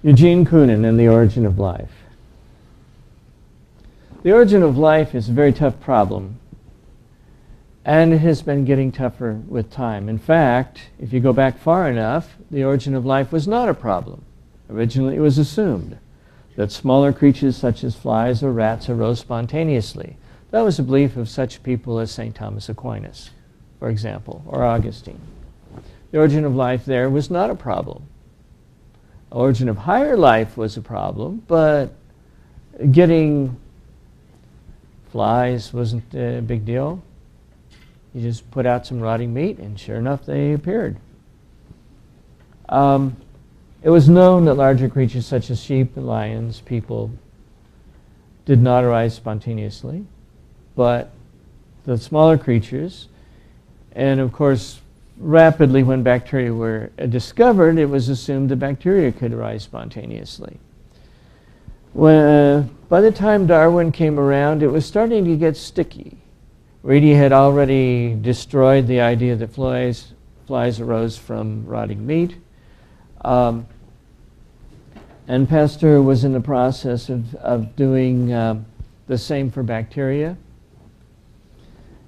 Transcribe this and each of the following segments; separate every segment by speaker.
Speaker 1: Eugene Koonin and the Origin of Life. The origin of life is a very tough problem, and it has been getting tougher with time. In fact, if you go back far enough, the origin of life was not a problem. Originally, it was assumed that smaller creatures such as flies or rats arose spontaneously. That was the belief of such people as St. Thomas Aquinas, for example, or Augustine. The origin of life there was not a problem. Origin of higher life was a problem, but getting flies wasn't a big deal. You just put out some rotting meat, and sure enough, they appeared. It was known that larger creatures such as sheep, lions, people did not arise spontaneously, but the smaller creatures, and of course, rapidly when bacteria were discovered, it was assumed that bacteria could arise spontaneously. By the time Darwin came around, it was starting to get sticky. Reedy had already destroyed the idea that flies arose from rotting meat. And Pasteur was in the process of doing the same for bacteria.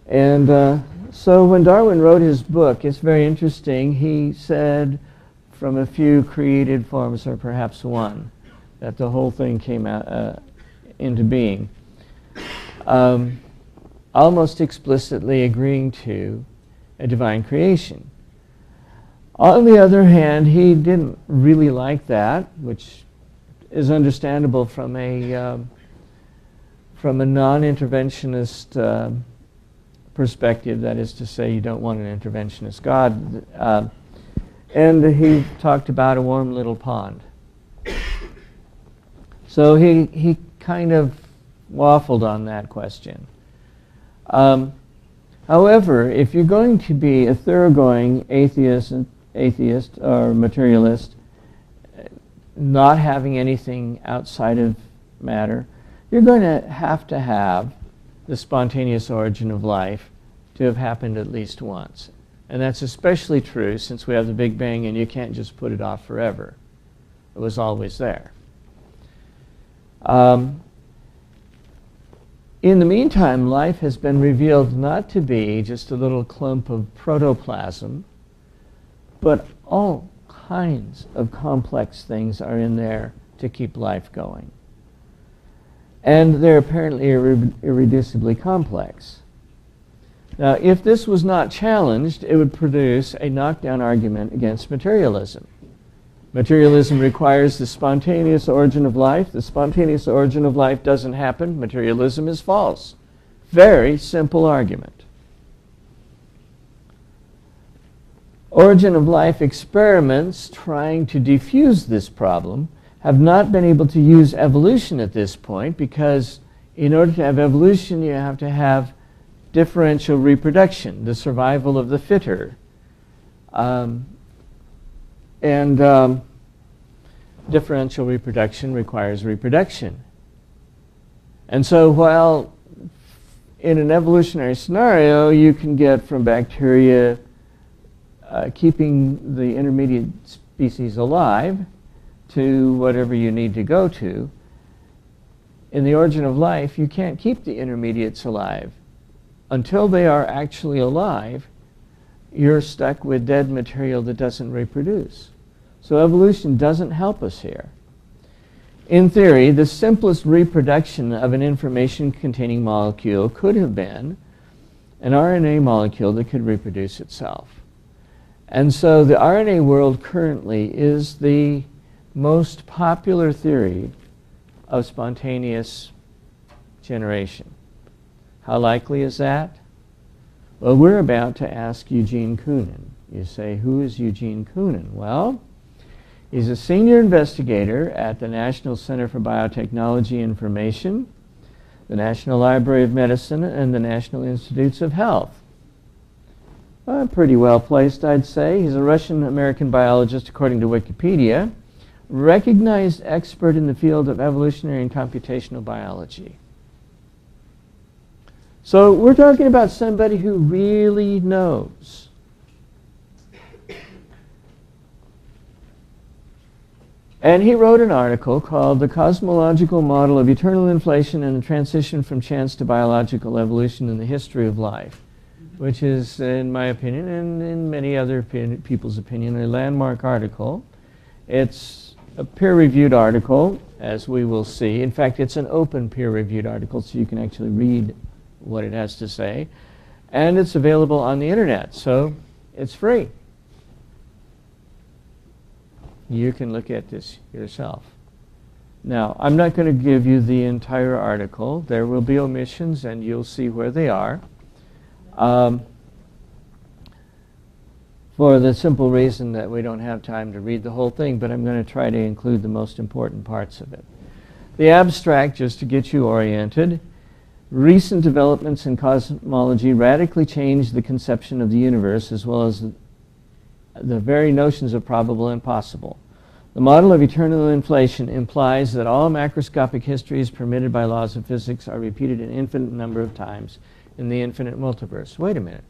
Speaker 1: And so when Darwin wrote his book, it's very interesting. He said from a few created forms, or perhaps one, that the whole thing came out into being, almost explicitly agreeing to a divine creation. On the other hand, he didn't really like that, which is understandable from a non-interventionist perspective. That is to say, you don't want an interventionist God. And he talked about a warm little pond. So he kind of waffled on that question. However, if you're going to be a thoroughgoing atheist or materialist, not having anything outside of matter, you're going to have the spontaneous origin of life to have happened at least once. And that's especially true since we have the Big Bang and you can't just put it off forever. It was always there. In the meantime, life has been revealed not to be just a little clump of protoplasm, but all kinds of complex things are in there to keep life going. And they're apparently irreducibly complex. Now, if this was not challenged, it would produce a knockdown argument against materialism. Materialism requires the spontaneous origin of life. The spontaneous origin of life doesn't happen. Materialism is false. Very simple argument. Origin of life experiments trying to defuse this problem have not been able to use evolution at this point, because in order to have evolution, you have to have differential reproduction, the survival of the fitter. Differential reproduction requires reproduction. And so while in an evolutionary scenario, you can get from bacteria keeping the intermediate species alive to whatever you need to go to, in the origin of life, you can't keep the intermediates alive. Until they are actually alive, you're stuck with dead material that doesn't reproduce. So evolution doesn't help us here. In theory, the simplest reproduction of an information-containing molecule could have been an RNA molecule that could reproduce itself. And so the RNA world currently is the most popular theory of spontaneous generation. How likely is that? Well, we're about to ask Eugene Koonin. You say, who is Eugene Koonin? Well, he's a senior investigator at the National Center for Biotechnology Information, the National Library of Medicine, and the National Institutes of Health. Pretty well placed, I'd say. He's a Russian-American biologist, according to Wikipedia, recognized expert in the field of evolutionary and computational biology. So we're talking about somebody who really knows. And he wrote an article called The Cosmological Model of Eternal Inflation and the Transition from Chance to Biological Evolution in the History of Life, which is, in my opinion, and in many other people's opinion, a landmark article. It's a peer-reviewed article, as we will see. In fact, it's an open peer-reviewed article, so you can actually read what it has to say. And it's available on the internet, so it's free. You can look at this yourself. Now, I'm not going to give you the entire article. There will be omissions, and you'll see where they are. For the simple reason that we don't have time to read the whole thing, but I'm going to try to include the most important parts of it. The abstract, just to get you oriented, recent developments in cosmology radically changed the conception of the universe as well as the very notions of probable and possible. The model of eternal inflation implies that all macroscopic histories permitted by laws of physics are repeated an infinite number of times in the infinite multiverse. Wait a minute.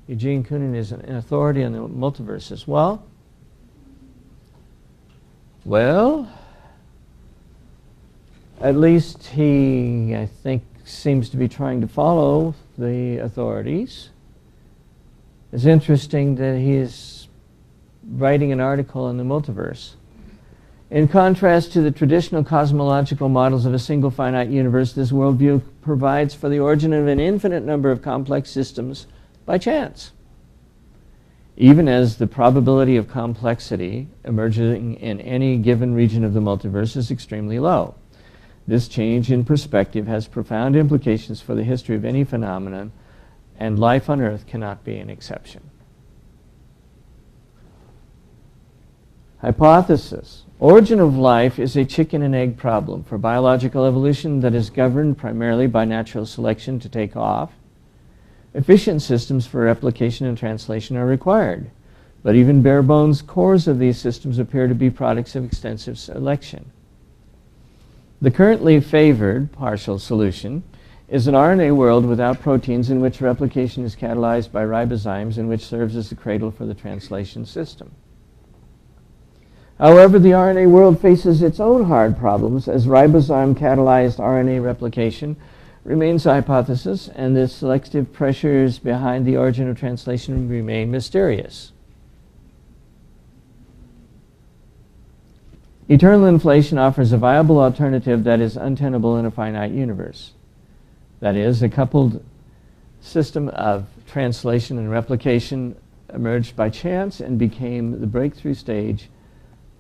Speaker 1: Eugene Koonin is an authority on the multiverse as well. Well, at least he, I think, seems to be trying to follow the authorities. It's interesting that he is writing an article on the multiverse. In contrast to the traditional cosmological models of a single finite universe, this worldview provides for the origin of an infinite number of complex systems by chance, even as the probability of complexity emerging in any given region of the multiverse is extremely low. This change in perspective has profound implications for the history of any phenomenon, and life on Earth cannot be an exception. Hypothesis. Origin of life is a chicken and egg problem for biological evolution that is governed primarily by natural selection to take off. Efficient systems for replication and translation are required, but even bare-bones cores of these systems appear to be products of extensive selection. The currently favored partial solution is an RNA world without proteins in which replication is catalyzed by ribozymes and which serves as the cradle for the translation system. However, the RNA world faces its own hard problems as ribozyme-catalyzed RNA replication remains a hypothesis, and the selective pressures behind the origin of translation remain mysterious. Eternal inflation offers a viable alternative that is untenable in a finite universe. That is, a coupled system of translation and replication emerged by chance and became the breakthrough stage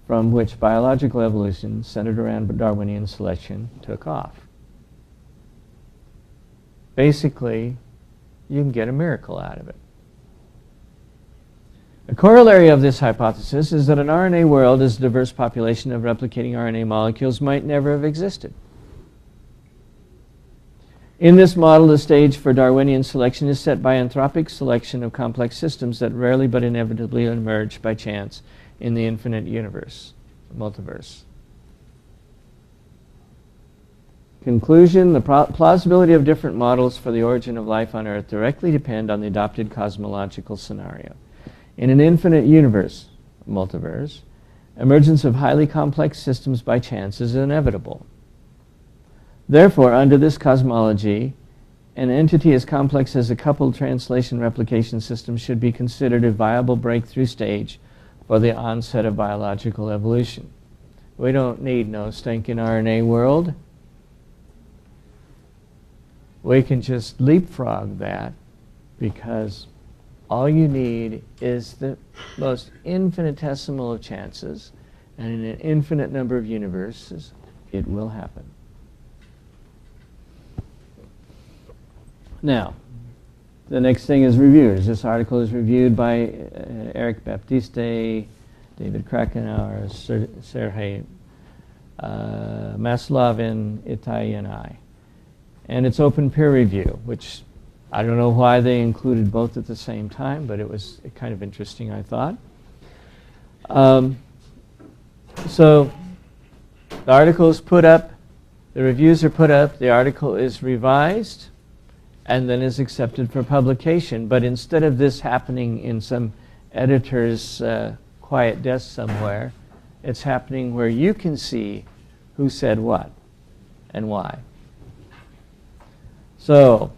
Speaker 1: from which biological evolution, centered around Darwinian selection, took off. Basically, you can get a miracle out of it. A corollary of this hypothesis is that an RNA world as a diverse population of replicating RNA molecules might never have existed. In this model, the stage for Darwinian selection is set by anthropic selection of complex systems that rarely but inevitably emerge by chance in the infinite universe, multiverse. Conclusion, the plausibility of different models for the origin of life on Earth directly depend on the adopted cosmological scenario. In an infinite universe, multiverse, emergence of highly complex systems by chance is inevitable. Therefore, under this cosmology, an entity as complex as a coupled translation replication system should be considered a viable breakthrough stage for the onset of biological evolution. We don't need no stinking RNA world. We can just leapfrog that because all you need is the most infinitesimal of chances, and in an infinite number of universes, it will happen. Now, the next thing is reviewers. This article is reviewed by Eric Baptiste, David Krakauer, Sergei Maslov, and Itai and I. And it's open peer review, which I don't know why they included both at the same time, but it was kind of interesting, I thought. So the article is put up, the reviews are put up, the article is revised, and then is accepted for publication. But instead of this happening in some editor's quiet desk somewhere, it's happening where you can see who said what and why. So,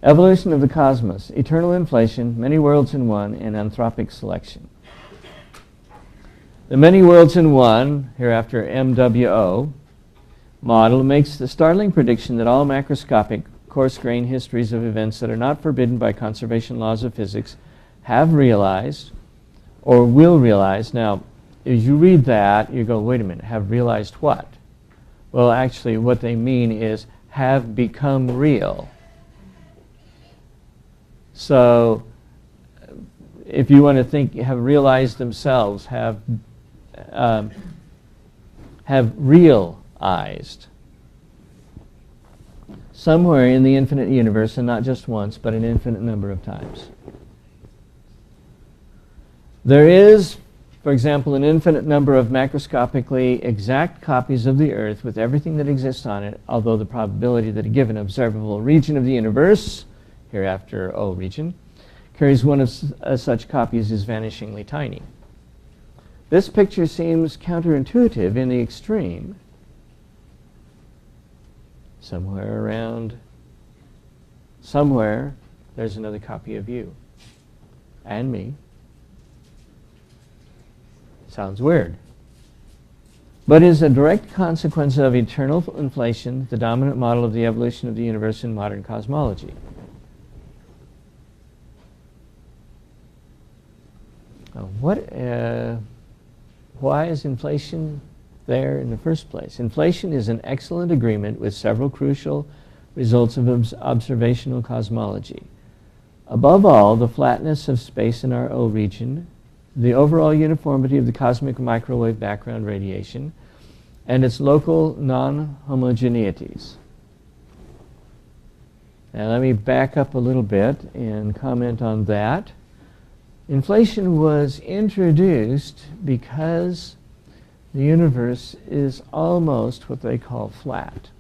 Speaker 1: evolution of the cosmos, eternal inflation, many worlds in one, and anthropic selection. The many worlds in one, hereafter MWO, model makes the startling prediction that all macroscopic, coarse-grained histories of events that are not forbidden by conservation laws of physics have realized or will realize. Now, as you read that, you go, wait a minute, have realized what? Well, actually, what they mean is have become real. So, if you want to think, have realized themselves, have realized somewhere in the infinite universe, and not just once, but an infinite number of times. There is, for example, an infinite number of macroscopically exact copies of the Earth with everything that exists on it, although the probability that a given observable region of the universe, hereafter O region, carries one of such copies is vanishingly tiny. This picture seems counterintuitive in the extreme. Somewhere around, somewhere, there's another copy of you and me. Sounds weird. But is a direct consequence of eternal inflation, the dominant model of the evolution of the universe in modern cosmology. Why is inflation there in the first place? Inflation is an excellent agreement with several crucial results of observational cosmology. Above all, the flatness of space in our O region, the overall uniformity of the cosmic microwave background radiation, and its local non-homogeneities. Now let me back up a little bit and comment on that. Inflation was introduced because the universe is almost what they call flat,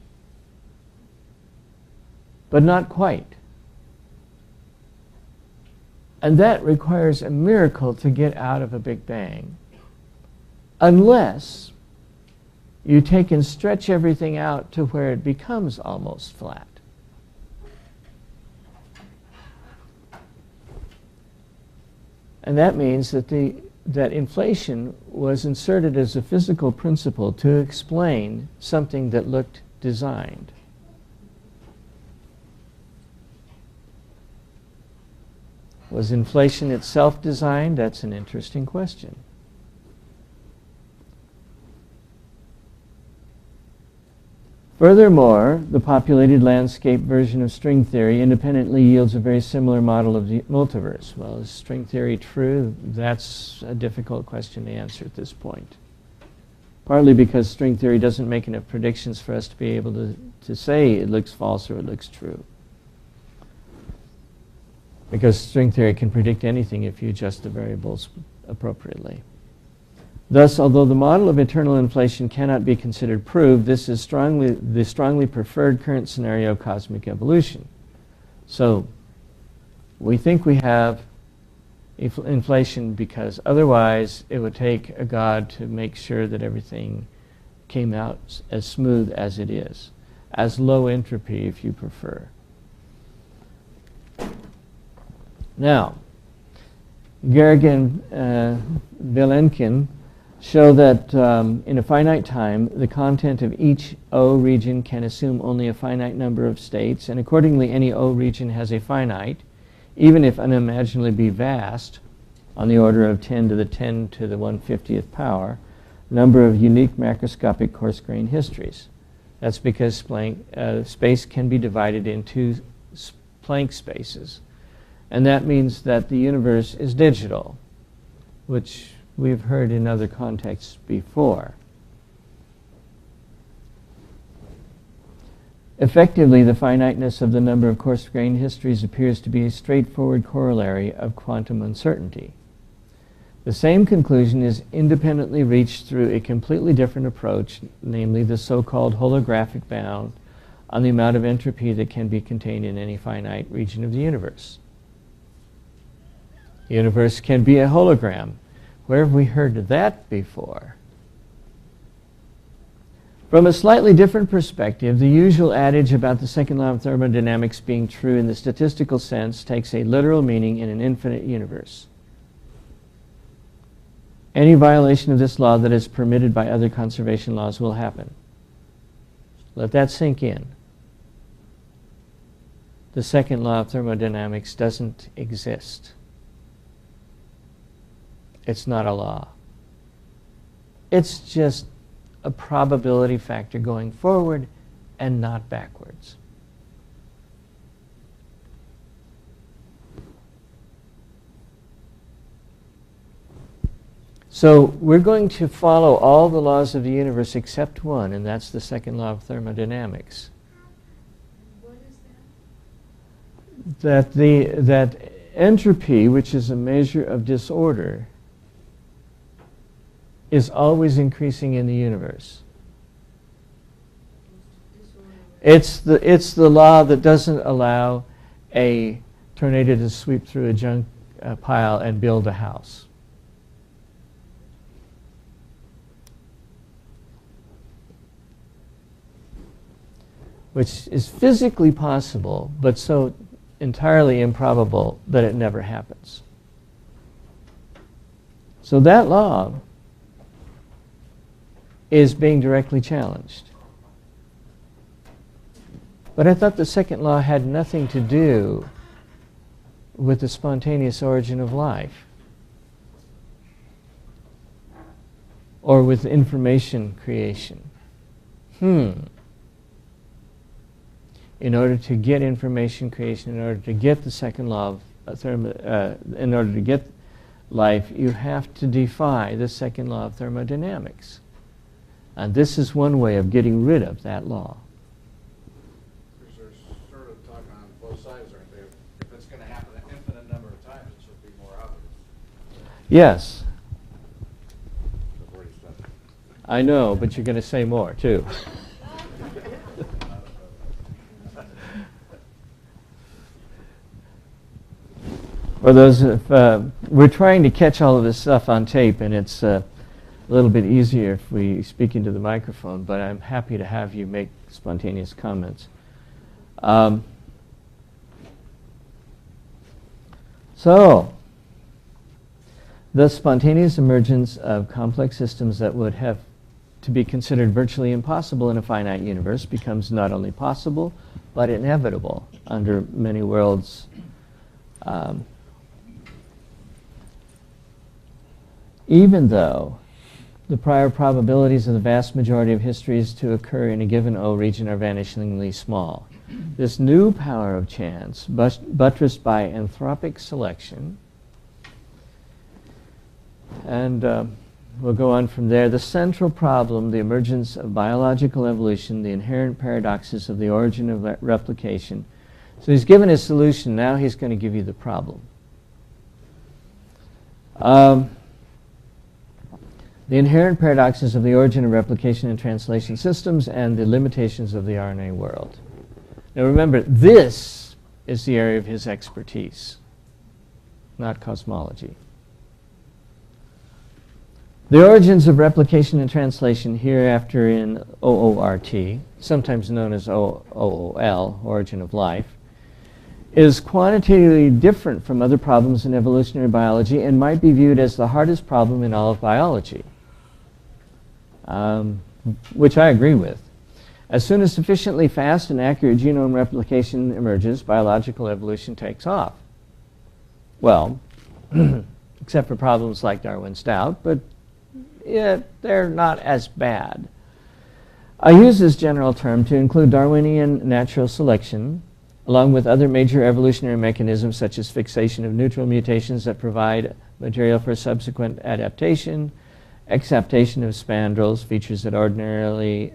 Speaker 1: but not quite. And that requires a miracle to get out of a Big Bang, unless you take and stretch everything out to where it becomes almost flat. And that means that that inflation was inserted as a physical principle to explain something that looked designed. Was inflation itself designed? That's an interesting question. Furthermore, the populated landscape version of string theory independently yields a very similar model of the multiverse. Well, is string theory true? That's a difficult question to answer at this point. Partly because string theory doesn't make enough predictions for us to be able to say it looks false or it looks true. Because string theory can predict anything if you adjust the variables appropriately. Thus, although the model of eternal inflation cannot be considered proved, this is the strongly preferred current scenario of cosmic evolution. So, we think we have inflation because otherwise it would take a God to make sure that everything came out as smooth as it is, as low entropy if you prefer. Now, Gerg and Vilenkin show that in a finite time, the content of each O region can assume only a finite number of states, and accordingly any O region has a finite, even if unimaginably vast, on the order of 10 to the 10 to the 150th power, number of unique macroscopic coarse-grained histories. That's because space can be divided into Planck spaces. And that means that the universe is digital, which we've heard in other contexts before. Effectively, the finiteness of the number of coarse-grained histories appears to be a straightforward corollary of quantum uncertainty. The same conclusion is independently reached through a completely different approach, namely the so-called holographic bound on the amount of entropy that can be contained in any finite region of the universe. The universe can be a hologram. Where have we heard of that before? From a slightly different perspective, the usual adage about the second law of thermodynamics being true in the statistical sense takes a literal meaning in an infinite universe. Any violation of this law that is permitted by other conservation laws will happen. Let that sink in. The second law of thermodynamics doesn't exist. It's not a law. It's just a probability factor going forward and not backwards. So we're going to follow all the laws of the universe except one, and that's the second law of thermodynamics.
Speaker 2: What is that?
Speaker 1: That entropy, which is a measure of disorder, is always increasing in the universe. It's the law that doesn't allow a tornado to sweep through a junk pile and build a house. Which is physically possible, but so entirely improbable that it never happens. So that law is being directly challenged. But I thought the second law had nothing to do with the spontaneous origin of life or with information creation. In order to get information creation, in order to get the second law of in order to get life, you have to defy the second law of thermodynamics. And this is one way of getting rid of that law.
Speaker 3: Because they're sort of talking on both sides, aren't they? If it's going to happen an infinite number of times, it should be more obvious.
Speaker 1: Yes,
Speaker 3: I've already said it.
Speaker 1: I know, but you're going to say more, too. For those, we're trying to catch all of this stuff on tape, and it's a little bit easier if we speak into the microphone, but I'm happy to have you make spontaneous comments. So, the spontaneous emergence of complex systems that would have to be considered virtually impossible in a finite universe becomes not only possible, but inevitable under many worlds. Even though the prior probabilities of the vast majority of histories to occur in a given O region are vanishingly small. This new power of chance, buttressed by anthropic selection, and we'll go on from there. The central problem, the emergence of biological evolution, the inherent paradoxes of the origin of replication. So he's given his solution, now he's going to give you the problem. The inherent paradoxes of the origin of replication and translation systems and the limitations of the RNA world. Now remember, this is the area of his expertise, not cosmology. The origins of replication and translation, hereafter in OORT, sometimes known as OOL, origin of life, is quantitatively different from other problems in evolutionary biology and might be viewed as the hardest problem in all of biology. Which I agree with. As soon as sufficiently fast and accurate genome replication emerges, biological evolution takes off. Well, except for problems like Darwin's doubt, but they're not as bad. I use this general term to include Darwinian natural selection, along with other major evolutionary mechanisms such as fixation of neutral mutations that provide material for subsequent adaptation, exaptation of spandrels, features that originally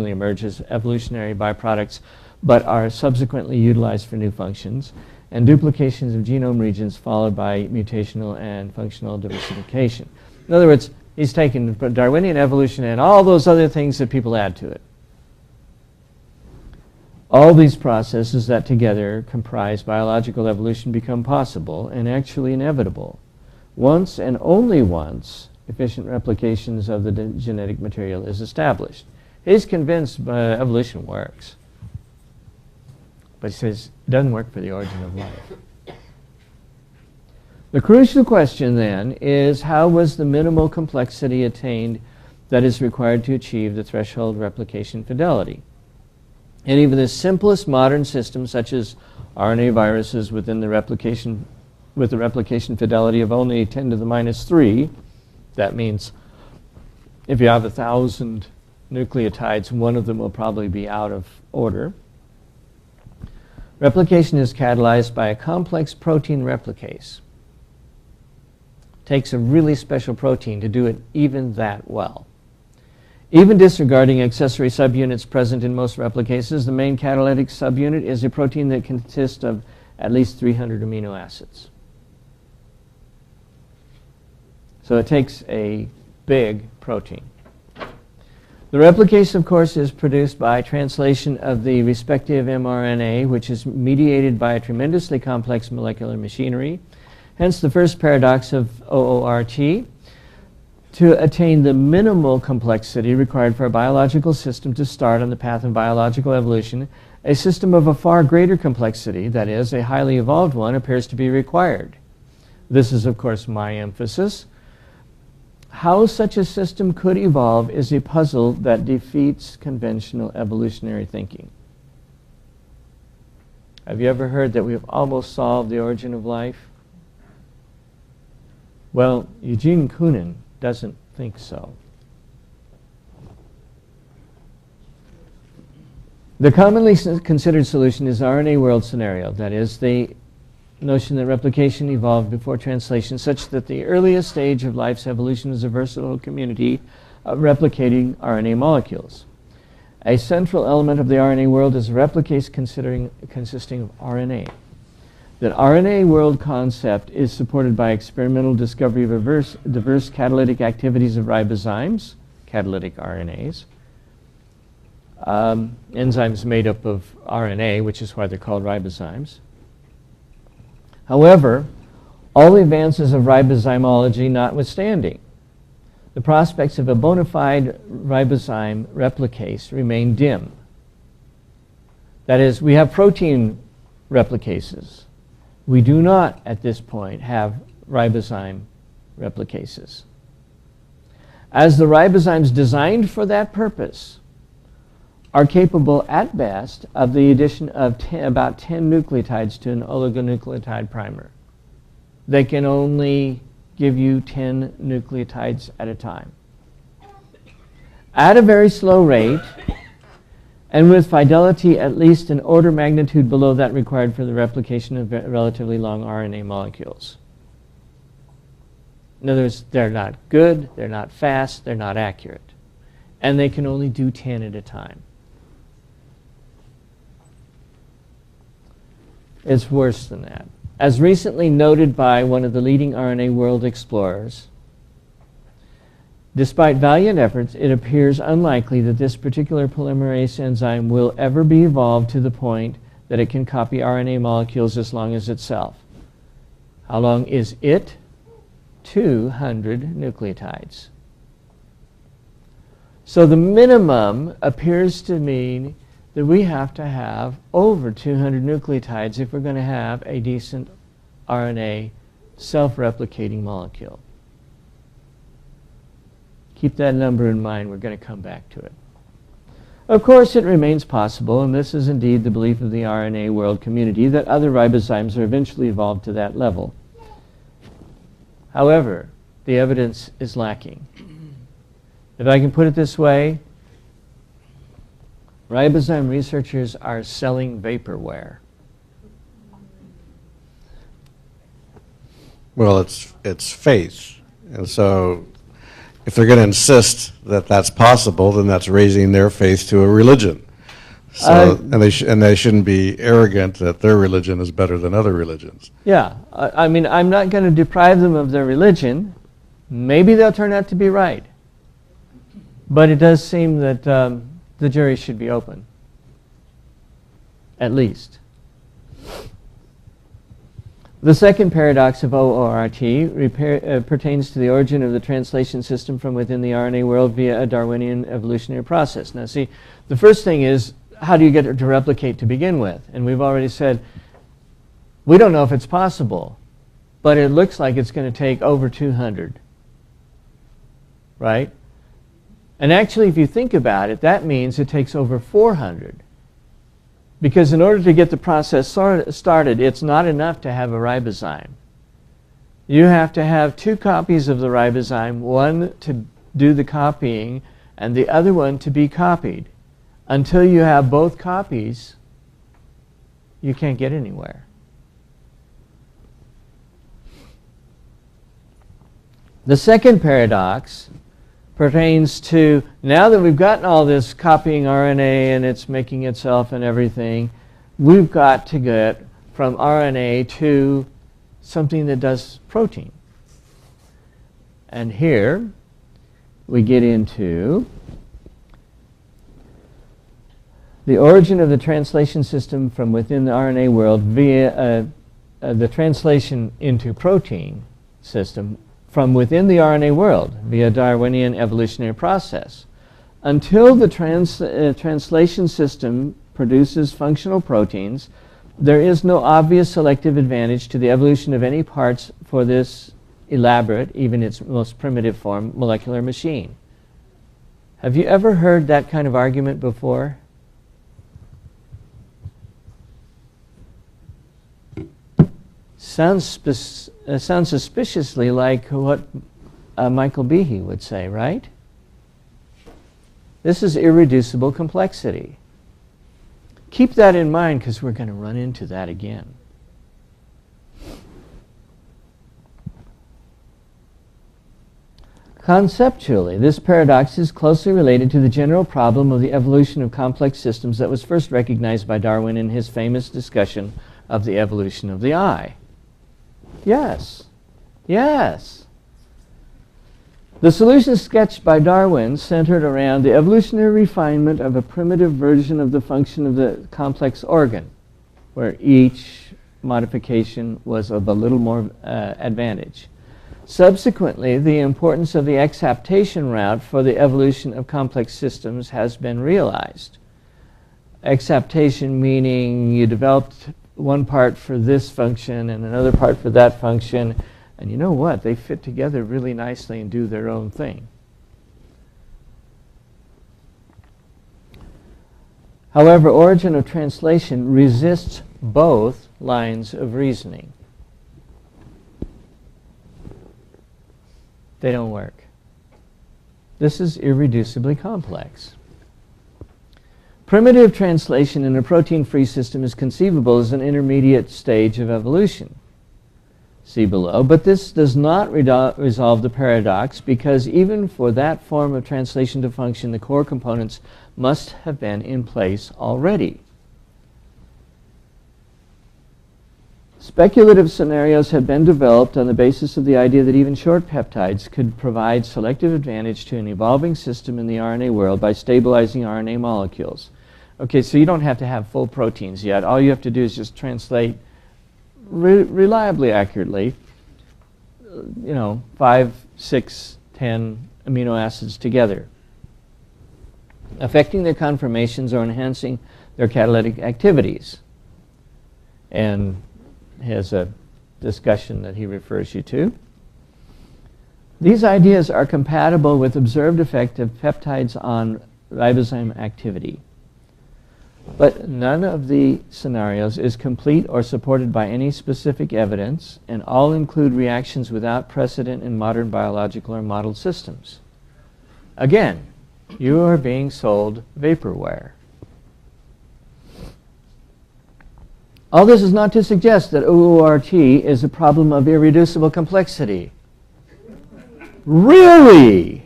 Speaker 1: emerge as evolutionary byproducts, but are subsequently utilized for new functions, and duplications of genome regions followed by mutational and functional diversification. In other words, he's taken Darwinian evolution and all those other things that people add to it. All these processes that together comprise biological evolution become possible and actually inevitable once and only once efficient replications of the genetic material is established. He's convinced evolution works, but he says it doesn't work for the origin of life. The crucial question then is, how was the minimal complexity attained that is required to achieve the threshold replication fidelity? And even the simplest modern systems, such as RNA viruses with the replication fidelity of only 10 to the minus 3, that means if you have 1,000 nucleotides, one of them will probably be out of order. Replication is catalyzed by a complex protein replicase. It takes a really special protein to do it even that well. Even disregarding accessory subunits present in most replicases, the main catalytic subunit is a protein that consists of at least 300 amino acids. So it takes a big protein. The replicase, of course, is produced by translation of the respective mRNA, which is mediated by a tremendously complex molecular machinery. Hence the first paradox of OORT. To attain the minimal complexity required for a biological system to start on the path of biological evolution, a system of a far greater complexity, that is, a highly evolved one, appears to be required. This is, of course, my emphasis. How such a system could evolve is a puzzle that defeats conventional evolutionary thinking. Have you ever heard that we have almost solved the origin of life? Well, Eugene Koonin doesn't think so. The commonly considered solution is RNA world scenario, that is, the notion that replication evolved before translation, such that the earliest stage of life's evolution is a versatile community of replicating RNA molecules. A central element of the RNA world is a replicase consisting of RNA. That RNA world concept is supported by experimental discovery of diverse catalytic activities of ribozymes, catalytic RNAs, enzymes made up of RNA, which is why they're called ribozymes. However, all the advances of ribosymology notwithstanding, the prospects of a bona fide ribozyme replicase remain dim. That is, we have protein replicases. We do not, at this point, have ribozyme replicases. As the ribozymes designed for that purpose are capable, at best, of the addition of about 10 nucleotides to an oligonucleotide primer. They can only give you 10 nucleotides at a time. At a very slow rate, and with fidelity at least an order magnitude below that required for the replication of relatively long RNA molecules. In other words, they're not good, they're not fast, they're not accurate. And they can only do 10 at a time. It's worse than that. As recently noted by one of the leading RNA world explorers, despite valiant efforts, it appears unlikely that this particular polymerase enzyme will ever be evolved to the point that it can copy RNA molecules as long as itself. How long is it? 200 nucleotides. So the minimum appears to mean that we have to have over 200 nucleotides if we're going to have a decent RNA self-replicating molecule. Keep that number in mind. We're going to come back to it. Of course, it remains possible, and this is indeed the belief of the RNA world community, that other ribozymes are eventually evolved to that level. However, the evidence is lacking. If I can put it this way, ribozyme researchers are selling vaporware.
Speaker 4: Well, it's faith. And so if they're going to insist that that's possible, then that's raising their faith to a religion. So, and they shouldn't be arrogant that their religion is better than other religions.
Speaker 1: Yeah, I mean, I'm not going to deprive them of their religion. Maybe they'll turn out to be right. But it does seem that the jury should be open, at least. The second paradox of OORT pertains to the origin of the translation system from within the RNA world via a Darwinian evolutionary process. Now see, the first thing is, how do you get it to replicate to begin with? And we've already said, we don't know if it's possible, but it looks like it's going to take over 200. Right? And actually, if you think about it, that means it takes over 400. Because in order to get the process started, it's not enough to have a ribozyme. You have to have 2 copies of the ribozyme, one to do the copying and the other one to be copied. Until you have both copies, you can't get anywhere. The second paradox pertains to, now that we've gotten all this copying RNA and it's making itself and everything, we've got to get from RNA to something that does protein. And here we get into the origin of the translation system from within the RNA world via the translation into protein system from within the RNA world via Darwinian evolutionary process. Until the translation system produces functional proteins, there is no obvious selective advantage to the evolution of any parts for this elaborate, even its most primitive form, molecular machine. Have you ever heard that kind of argument before? Sounds suspiciously like what Michael Behe would say, right? This is irreducible complexity. Keep that in mind because we're going to run into that again. Conceptually, this paradox is closely related to the general problem of the evolution of complex systems that was first recognized by Darwin in his famous discussion of the evolution of the eye. Yes. Yes. The solution sketched by Darwin centered around the evolutionary refinement of a primitive version of the function of the complex organ, where each modification was of a little more advantage. Subsequently, the importance of the exaptation route for the evolution of complex systems has been realized. Exaptation meaning you developed one part for this function and another part for that function, and you know what? They fit together really nicely and do their own thing. However, origin of translation resists both lines of reasoning. They don't work. This is irreducibly complex. Primitive translation in a protein-free system is conceivable as an intermediate stage of evolution. See below. But this does not resolve the paradox, because even for that form of translation to function, the core components must have been in place already. Speculative scenarios have been developed on the basis of the idea that even short peptides could provide selective advantage to an evolving system in the RNA world by stabilizing RNA molecules. Okay, so you don't have to have full proteins yet. All you have to do is just translate reliably accurately, 5, 6, 10 amino acids together, affecting their conformations or enhancing their catalytic activities. And has a discussion that he refers you to. These ideas are compatible with observed effect of peptides on ribozyme activity. But none of the scenarios is complete or supported by any specific evidence, and all include reactions without precedent in modern biological or modeled systems. Again, you are being sold vaporware. All this is not to suggest that OORT is a problem of irreducible complexity. Really?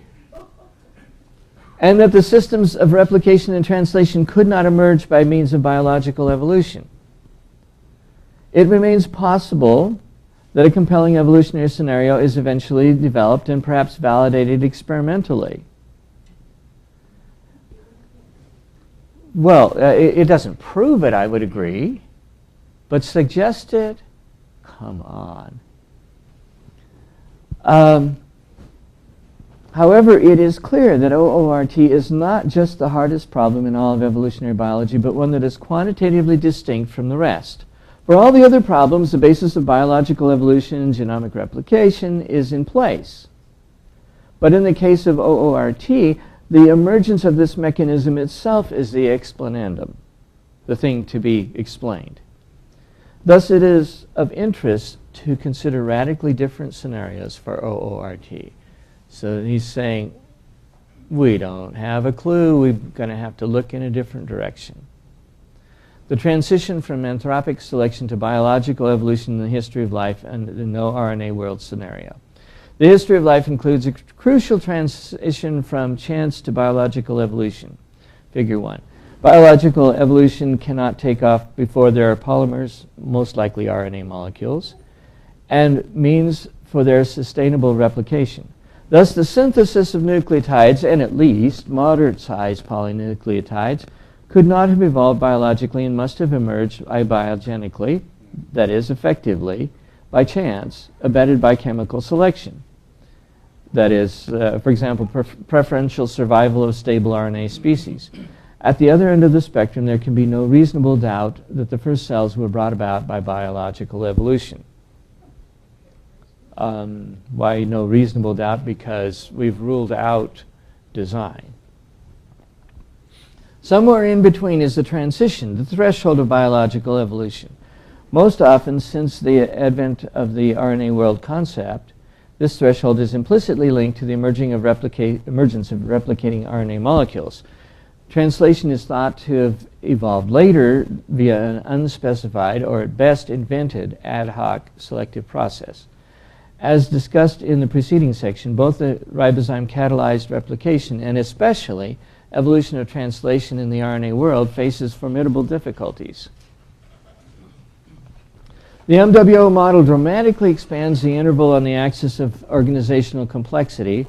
Speaker 1: and that the systems of replication and translation could not emerge by means of biological evolution. It remains possible that a compelling evolutionary scenario is eventually developed and perhaps validated experimentally. Well, it doesn't prove it, I would agree, but suggest it? Come on. However, it is clear that OORT is not just the hardest problem in all of evolutionary biology, but one that is quantitatively distinct from the rest. For all the other problems, the basis of biological evolution and genomic replication is in place. But in the case of OORT, the emergence of this mechanism itself is the explanandum, the thing to be explained. Thus, it is of interest to consider radically different scenarios for OORT. So he's saying, we don't have a clue, we're going to have to look in a different direction. The transition from anthropic selection to biological evolution in the history of life and the no RNA world scenario. The history of life includes a crucial transition from chance to biological evolution. Figure 1. Biological evolution cannot take off before there are polymers, most likely RNA molecules, and means for their sustainable replication. Thus, the synthesis of nucleotides, and at least moderate-sized polynucleotides, could not have evolved biologically and must have emerged abiogenically, that is, effectively, by chance, abetted by chemical selection. That is, for example, preferential survival of stable RNA species. At the other end of the spectrum, there can be no reasonable doubt that the first cells were brought about by biological evolution. Why no reasonable doubt? Because we've ruled out design. Somewhere in between is the transition, the threshold of biological evolution. Most often, since the advent of the RNA world concept, this threshold is implicitly linked to the emergence of replicating RNA molecules. Translation is thought to have evolved later via an unspecified, or at best invented, ad hoc selective process. As discussed in the preceding section, both the ribozyme-catalyzed replication and especially evolution of translation in the RNA world faces formidable difficulties. The MWO model dramatically expands the interval on the axis of organizational complexity,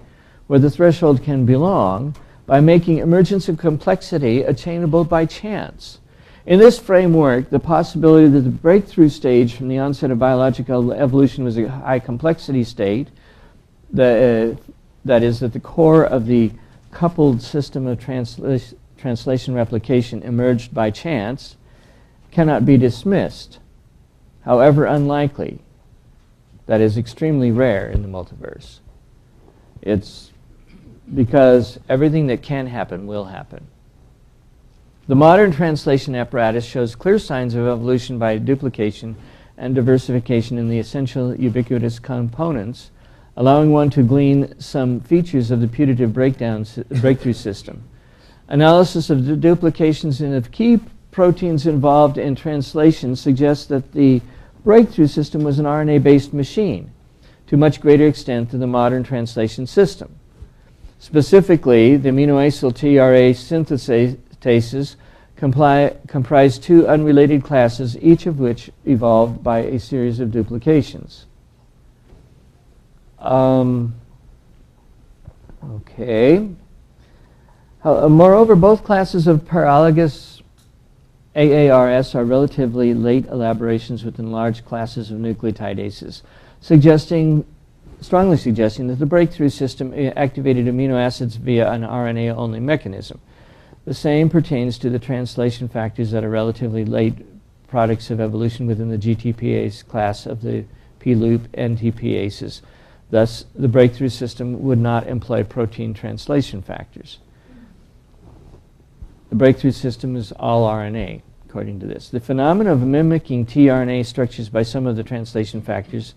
Speaker 1: where the threshold can belong, by making emergence of complexity attainable by chance. In this framework, the possibility that the breakthrough stage from the onset of biological evolution was a high complexity state, that is, at the core of the coupled system of translation replication emerged by chance, cannot be dismissed, however unlikely. That is extremely rare in the multiverse. It's because everything that can happen will happen. The modern translation apparatus shows clear signs of evolution by duplication and diversification in the essential ubiquitous components, allowing one to glean some features of the putative breakthrough system. Analysis of the duplications and of key proteins involved in translation suggests that the breakthrough system was an RNA-based machine, to much greater extent than the modern translation system. Specifically, the aminoacyl TRA synthetases comprise two unrelated classes, each of which evolved by a series of duplications. Moreover, both classes of paralogous AARS are relatively late elaborations within large classes of nucleotidases, strongly suggesting that the breakthrough system activated amino acids via an RNA-only mechanism. The same pertains to the translation factors that are relatively late products of evolution within the GTPase class of the P-loop NTPases. Thus, the breakthrough system would not employ protein translation factors. The breakthrough system is all RNA, according to this. The phenomenon of mimicking tRNA structures by some of the translation factors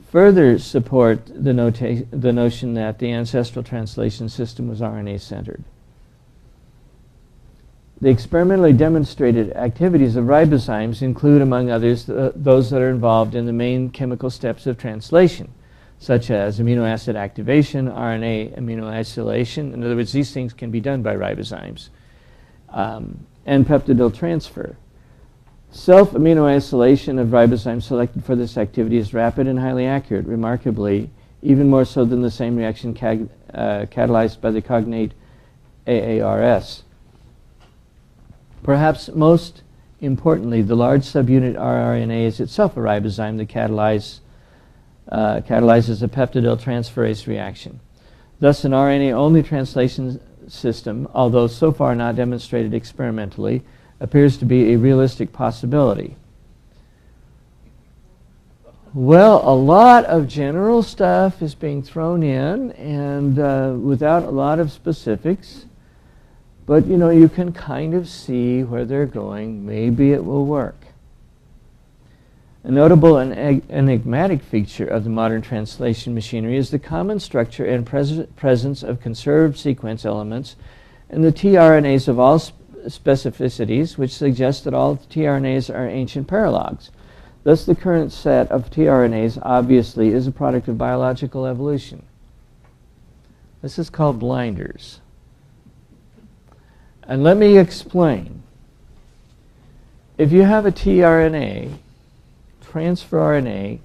Speaker 1: further support the notion that the ancestral translation system was RNA-centered. The experimentally demonstrated activities of ribozymes include, among others, those that are involved in the main chemical steps of translation, such as amino acid activation, RNA amino isolation. In other words, these things can be done by ribozymes. And peptidyl transfer. Self-amino isolation of ribozymes selected for this activity is rapid and highly accurate, remarkably, even more so than the same reaction catalyzed by the cognate AARS. Perhaps most importantly, the large subunit rRNA is itself a ribozyme that catalyzes a peptidyl transferase reaction. Thus, an RNA-only translation system, although so far not demonstrated experimentally, appears to be a realistic possibility. Well, a lot of general stuff is being thrown in, and without a lot of specifics. But, you know, you can kind of see where they're going. Maybe it will work. A notable and enigmatic feature of the modern translation machinery is the common structure and presence of conserved sequence elements in the tRNAs of all specificities, which suggests that all tRNAs are ancient paralogs. Thus, the current set of tRNAs obviously is a product of biological evolution. This is called blinders. And let me explain. If you have a tRNA, transfer RNA,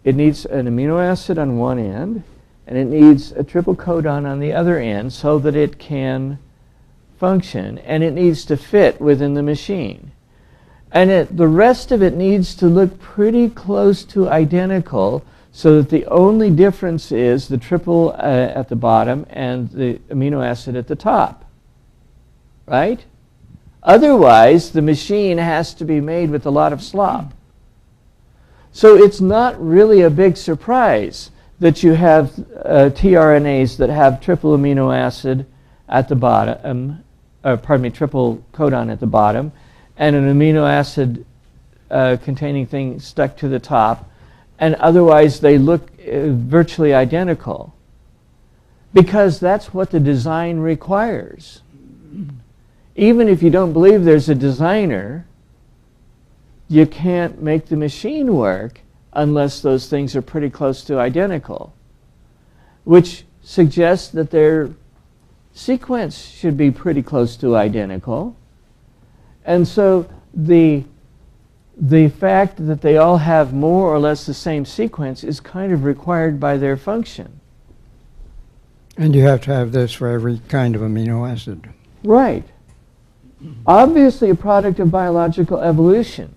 Speaker 1: it needs an amino acid on one end, and it needs a triple codon on the other end so that it can function, and it needs to fit within the machine. And the rest of it needs to look pretty close to identical so that the only difference is the triple at the bottom and the amino acid at the top. Right? Otherwise, the machine has to be made with a lot of slop. So it's not really a big surprise that you have tRNAs that have triple amino acid at the bottom, triple codon at the bottom, and an amino acid containing thing stuck to the top, and otherwise they look virtually identical. Because that's what the design requires. Even if you don't believe there's a designer, you can't make the machine work unless those things are pretty close to identical, which suggests that their sequence should be pretty close to identical. And so the fact that they all have more or less the same sequence is kind of required by their function.
Speaker 5: And you have to have this for every kind of amino acid.
Speaker 1: Right. Obviously a product of biological evolution.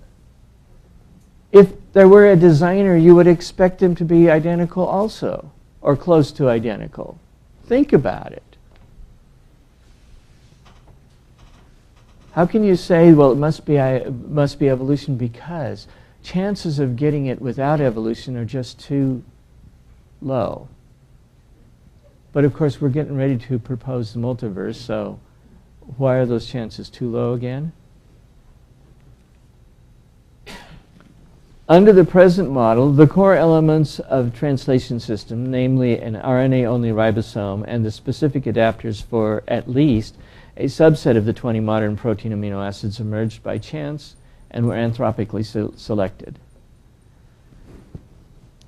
Speaker 1: If there were a designer, you would expect them to be identical also, or close to identical. Think about it. How can you say, well, it must be evolution, because chances of getting it without evolution are just too low? But of course, we're getting ready to propose the multiverse, so why are those chances too low again? Under the present model, the core elements of translation system, namely an RNA-only ribosome and the specific adapters for at least a subset of the 20 modern protein amino acids, emerged by chance and were anthropically selected.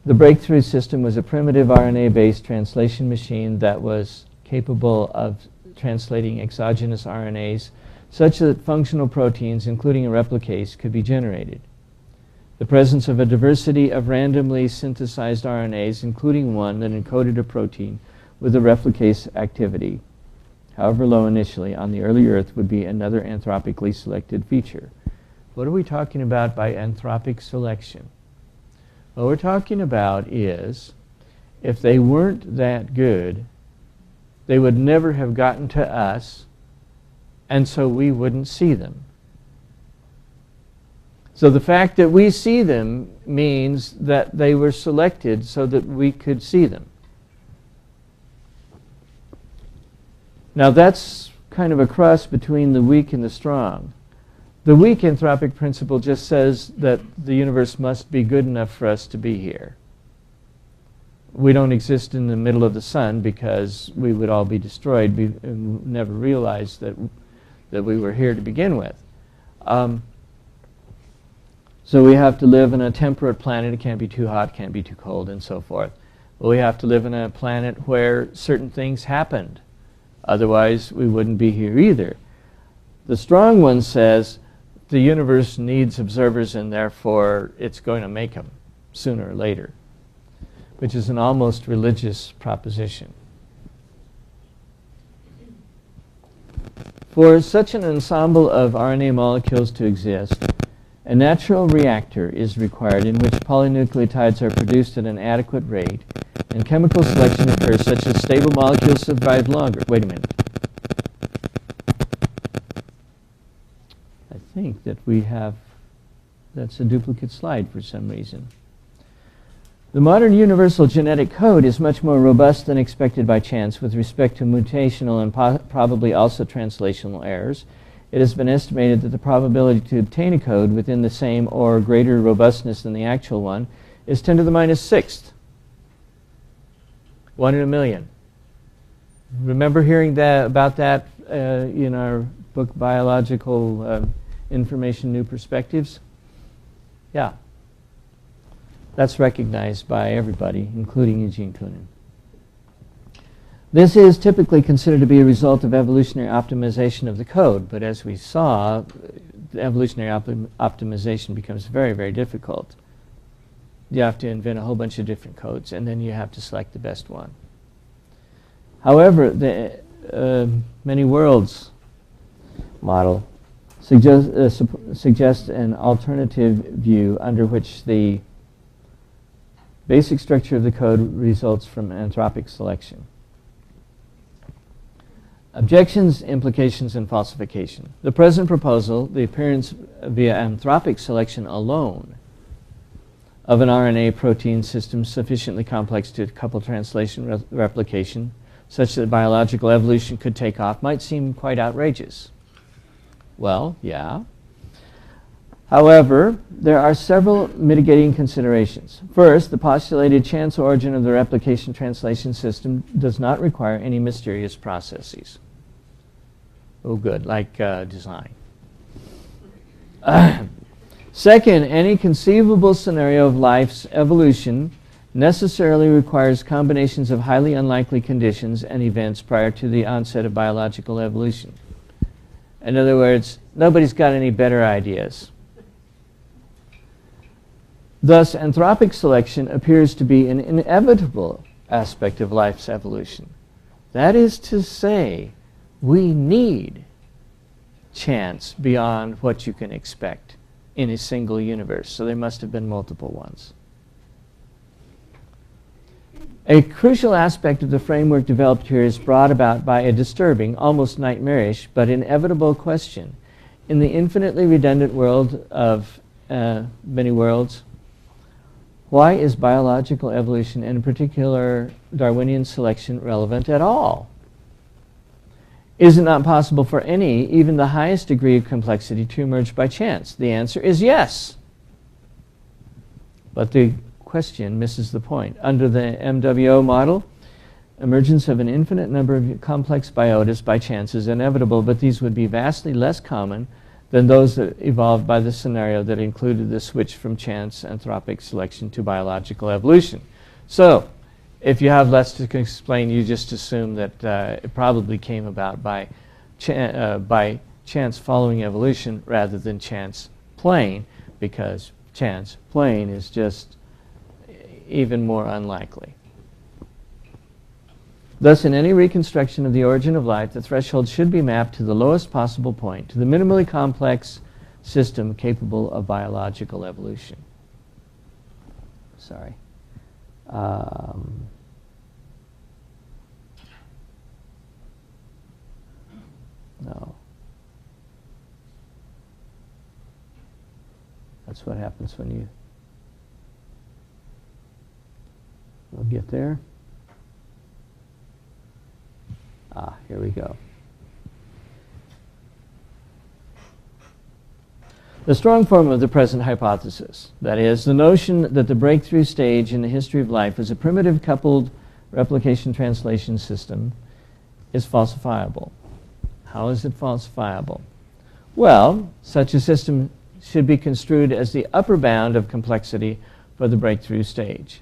Speaker 1: The breakthrough system was a primitive RNA-based translation machine that was capable of translating exogenous RNAs such that functional proteins, including a replicase, could be generated. The presence of a diversity of randomly synthesized RNAs, including one that encoded a protein with a replicase activity, however low initially, on the early Earth would be another anthropically selected feature. What are we talking about by anthropic selection? What we're talking about is, if they weren't that good, they would never have gotten to us, and so we wouldn't see them. So the fact that we see them means that they were selected so that we could see them. Now that's kind of a cross between the weak and the strong. The weak anthropic principle just says that the universe must be good enough for us to be here. We don't exist in the middle of the sun because we would all be destroyed and never realize that we were here to begin with. So we have to live on a temperate planet. It can't be too hot, can't be too cold, and so forth. Well, we have to live on a planet where certain things happened. Otherwise, we wouldn't be here either. The strong one says the universe needs observers and therefore it's going to make them sooner or later, which is an almost religious proposition. For such an ensemble of RNA molecules to exist, a natural reactor is required in which polynucleotides are produced at an adequate rate and chemical selection occurs such that stable molecules survive longer. Wait a minute. I think that that's a duplicate slide for some reason. The modern universal genetic code is much more robust than expected by chance with respect to mutational and probably also translational errors. It has been estimated that the probability to obtain a code within the same or greater robustness than the actual one is 10 to the minus sixth. 1 in a million. Remember hearing about that in our book, Biological Information, New Perspectives? Yeah. That's recognized by everybody, including Eugene Koonin. This is typically considered to be a result of evolutionary optimization of the code, but as we saw, the evolutionary optimization becomes very, very difficult. You have to invent a whole bunch of different codes, and then you have to select the best one. However, the many worlds model suggests an alternative view under which the basic structure of the code results from anthropic selection. Objections, implications, and falsification. The present proposal, the appearance via anthropic selection alone of an RNA protein system sufficiently complex to couple translation replication such that biological evolution could take off, might seem quite outrageous. Well, yeah. However, there are several mitigating considerations. First, the postulated chance origin of the replication translation system does not require any mysterious processes. Oh, good, like design. Second, any conceivable scenario of life's evolution necessarily requires combinations of highly unlikely conditions and events prior to the onset of biological evolution. In other words, nobody's got any better ideas. Thus, anthropic selection appears to be an inevitable aspect of life's evolution. That is to say, we need chance beyond what you can expect in a single universe, so there must have been multiple ones. A crucial aspect of the framework developed here is brought about by a disturbing, almost nightmarish, but inevitable question. In the infinitely redundant world of many worlds, why is biological evolution, and in particular Darwinian selection, relevant at all? Is it not possible for any, even the highest degree of complexity, to emerge by chance? The answer is yes. But the question misses the point. Under the MWO model, emergence of an infinite number of complex biotas by chance is inevitable, but these would be vastly less common than those that evolved by the scenario that included the switch from chance anthropic selection to biological evolution. So, if you have less to explain, you just assume that it probably came about by chance following evolution rather than chance plain, because chance plain is just even more unlikely. Thus, in any reconstruction of the origin of life, the threshold should be mapped to the lowest possible point, to the minimally complex system capable of biological evolution. Sorry. No. That's what happens when you... We'll get there. Here we go. The strong form of the present hypothesis, that is, the notion that the breakthrough stage in the history of life is a primitive coupled replication translation system, is falsifiable. How is it falsifiable? Well, such a system should be construed as the upper bound of complexity for the breakthrough stage.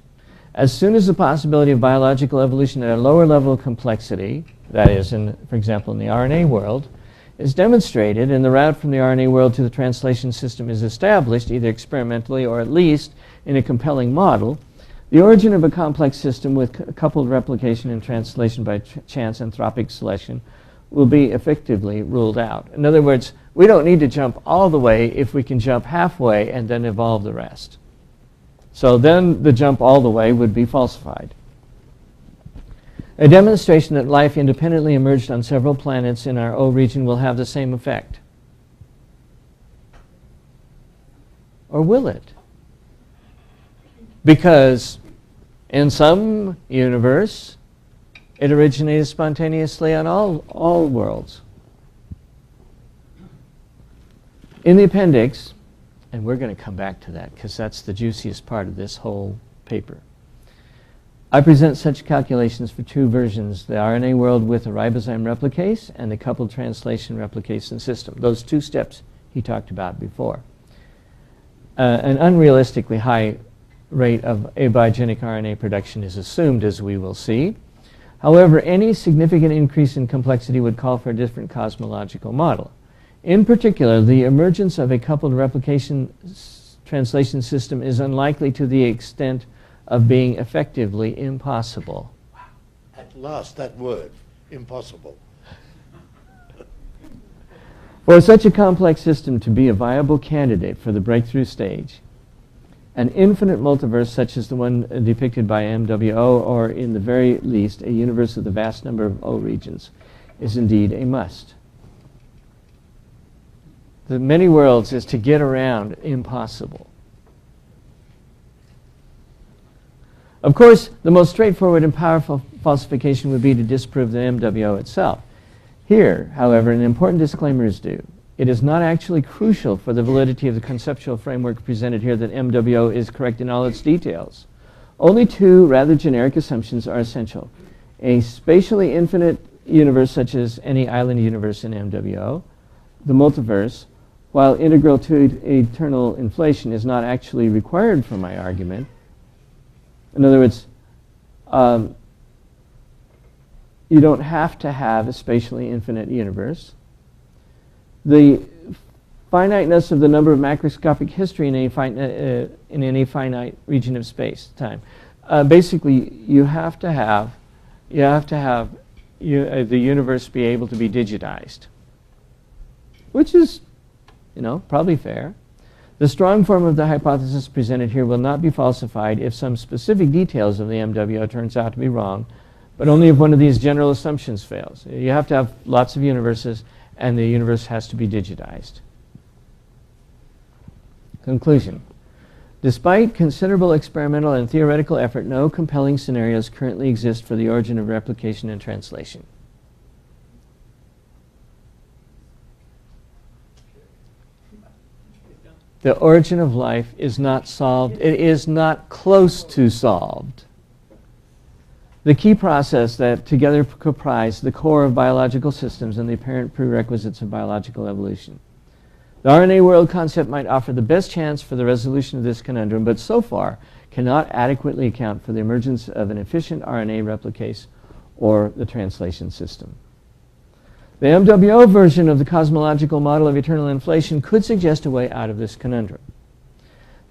Speaker 1: As soon as the possibility of biological evolution at a lower level of complexity, that is, for example, in the RNA world, is demonstrated and the route from the RNA world to the translation system is established, either experimentally or at least in a compelling model, the origin of a complex system with coupled replication and translation by chance anthropic selection will be effectively ruled out. In other words, we don't need to jump all the way if we can jump halfway and then evolve the rest. So then the jump all the way would be falsified. A demonstration that life independently emerged on several planets in our O region will have the same effect. Or will it? Because in some universe, it originated spontaneously on all worlds. In the appendix, and we're going to come back to that because that's the juiciest part of this whole paper, I present such calculations for two versions, the RNA world with a ribozyme replicase and the coupled translation replication system. Those two steps he talked about before. An unrealistically high rate of abiogenic RNA production is assumed, as we will see. However, any significant increase in complexity would call for a different cosmological model. In particular, the emergence of a coupled replication translation system is unlikely to the extent of being effectively impossible.
Speaker 6: At last, that word, impossible.
Speaker 1: For such a complex system to be a viable candidate for the breakthrough stage, an infinite multiverse such as the one depicted by MWO, or in the very least a universe with a vast number of O regions, is indeed a must. The many worlds is to get around impossible. Of course, the most straightforward and powerful falsification would be to disprove the MWO itself. Here, however, an important disclaimer is due. It is not actually crucial for the validity of the conceptual framework presented here that MWO is correct in all its details. Only two rather generic assumptions are essential. A spatially infinite universe such as any island universe in MWO, the multiverse, while integral to eternal inflation, is not actually required for my argument. In other words, you don't have to have a spatially infinite universe. The finiteness of the number of macroscopic history in any finite region of space time. Basically, you have to have the universe be able to be digitized, which is, probably fair. The strong form of the hypothesis presented here will not be falsified if some specific details of the MWO turns out to be wrong, but only if one of these general assumptions fails. You have to have lots of universes, and the universe has to be digitized. Conclusion. Despite considerable experimental and theoretical effort, no compelling scenarios currently exist for the origin of replication and translation. The origin of life is not solved. It is not close to solved. The key process that together comprise the core of biological systems and the apparent prerequisites of biological evolution. The RNA world concept might offer the best chance for the resolution of this conundrum, but so far cannot adequately account for the emergence of an efficient RNA replicase or the translation system. The MWO version of the cosmological model of eternal inflation could suggest a way out of this conundrum.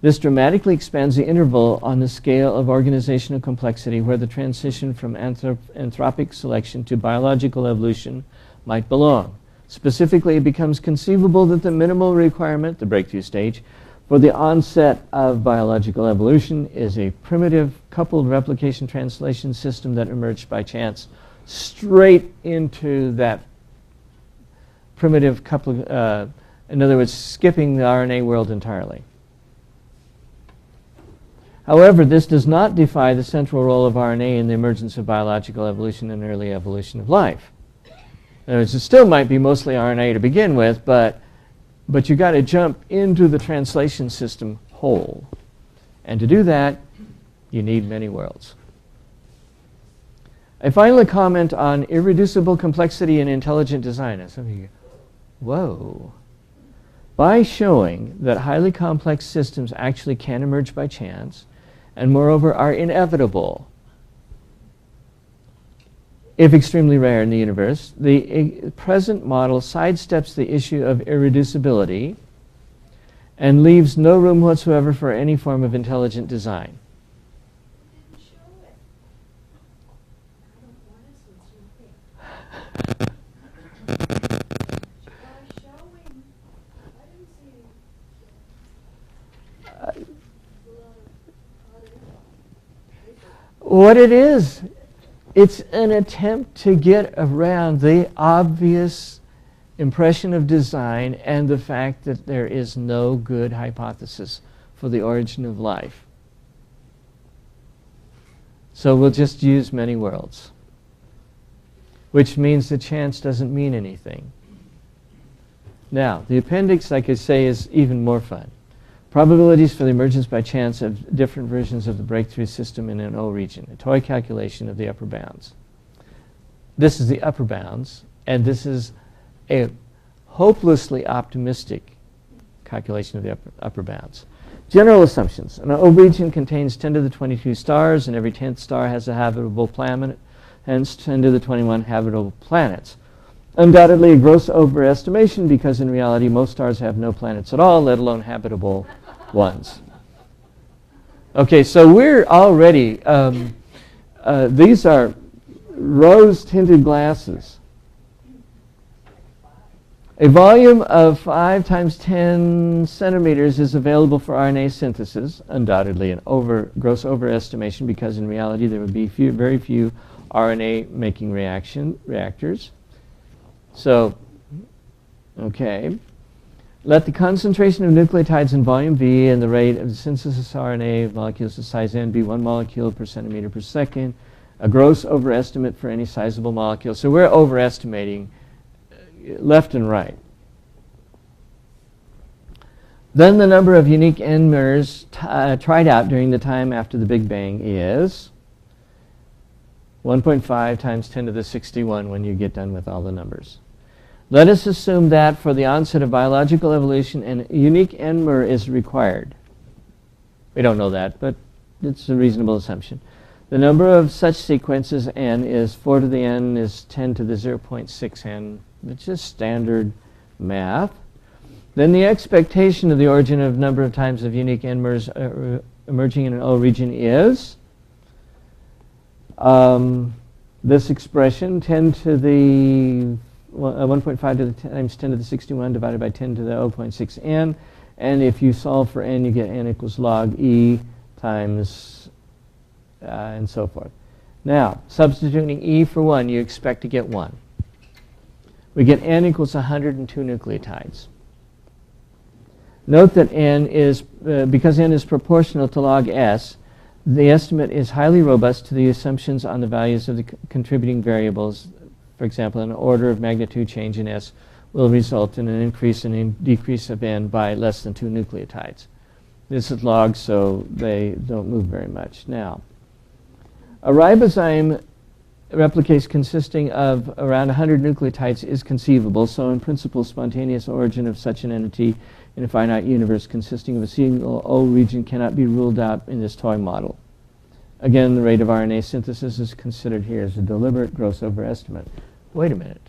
Speaker 1: This dramatically expands the interval on the scale of organizational complexity where the transition from anthropic selection to biological evolution might belong. Specifically, it becomes conceivable that the minimal requirement, the breakthrough stage, for the onset of biological evolution is a primitive coupled replication translation system that emerged by chance straight into that primitive couple, in other words, skipping the RNA world entirely. However, this does not defy the central role of RNA in the emergence of biological evolution and early evolution of life. In other words, it still might be mostly RNA to begin with, but you got to jump into the translation system whole. And to do that, you need many worlds. A final comment on irreducible complexity in intelligent design. Now, some of you go, whoa. By showing that highly complex systems actually can emerge by chance, and moreover are inevitable. If extremely rare in the universe, the present model sidesteps the issue of irreducibility and leaves no room whatsoever for any form of intelligent design.
Speaker 2: Didn't show it. I don't want to see showing. I didn't see
Speaker 1: What it is, it's an attempt to get around the obvious impression of design and the fact that there is no good hypothesis for the origin of life. So we'll just use many worlds, which means the chance doesn't mean anything. Now, the appendix, like I say, is even more fun. Probabilities for the emergence by chance of different versions of the breakthrough system in an O region, a toy calculation of the upper bounds. This is the upper bounds, and this is a hopelessly optimistic calculation of the upper bounds. General assumptions. An O region contains 10 to the 22 stars, and every 10th star has a habitable planet, hence 10 to the 21 habitable planets. Undoubtedly a gross overestimation, because in reality most stars have no planets at all, let alone habitable ones. Okay, so we're already, these are rose-tinted glasses. A volume of 5 times 10 centimeters is available for RNA synthesis, undoubtedly an gross overestimation, because in reality there would be very few RNA-making reactors. So, okay. Let the concentration of nucleotides in volume V and the rate of the synthesis RNA molecules of size n be 1 molecule per centimeter per second, a gross overestimate for any sizable molecule. So we're overestimating left and right. Then the number of unique N-mers tried out during the time after the Big Bang is 1.5 times 10 to the 61 when you get done with all the numbers. Let us assume that for the onset of biological evolution, a unique N-mer is required. We don't know that, but it's a reasonable assumption. The number of such sequences n is 4 to the n is 10 to the 0.6 n, which is standard math. Then the expectation of the origin of number of times of unique N-mers emerging in an O region is this expression, 10 to the 1.5 to the times 10 to the 61 divided by 10 to the 0.6 n. And if you solve for n, you get n equals log e times and so forth. Now, substituting e for 1, you expect to get 1. We get n equals 102 nucleotides. Note that n is, because n is proportional to log s, the estimate is highly robust to the assumptions on the values of the contributing variables. For example, an order of magnitude change in s will result in an increase and a decrease of n by less than 2 nucleotides. This is log, so they don't move very much. Now, a ribozyme replicase consisting of around 100 nucleotides is conceivable, so in principle, spontaneous origin of such an entity in a finite universe consisting of a single O region cannot be ruled out in this toy model. Again, the rate of RNA synthesis is considered here as a deliberate gross overestimate. Wait a minute.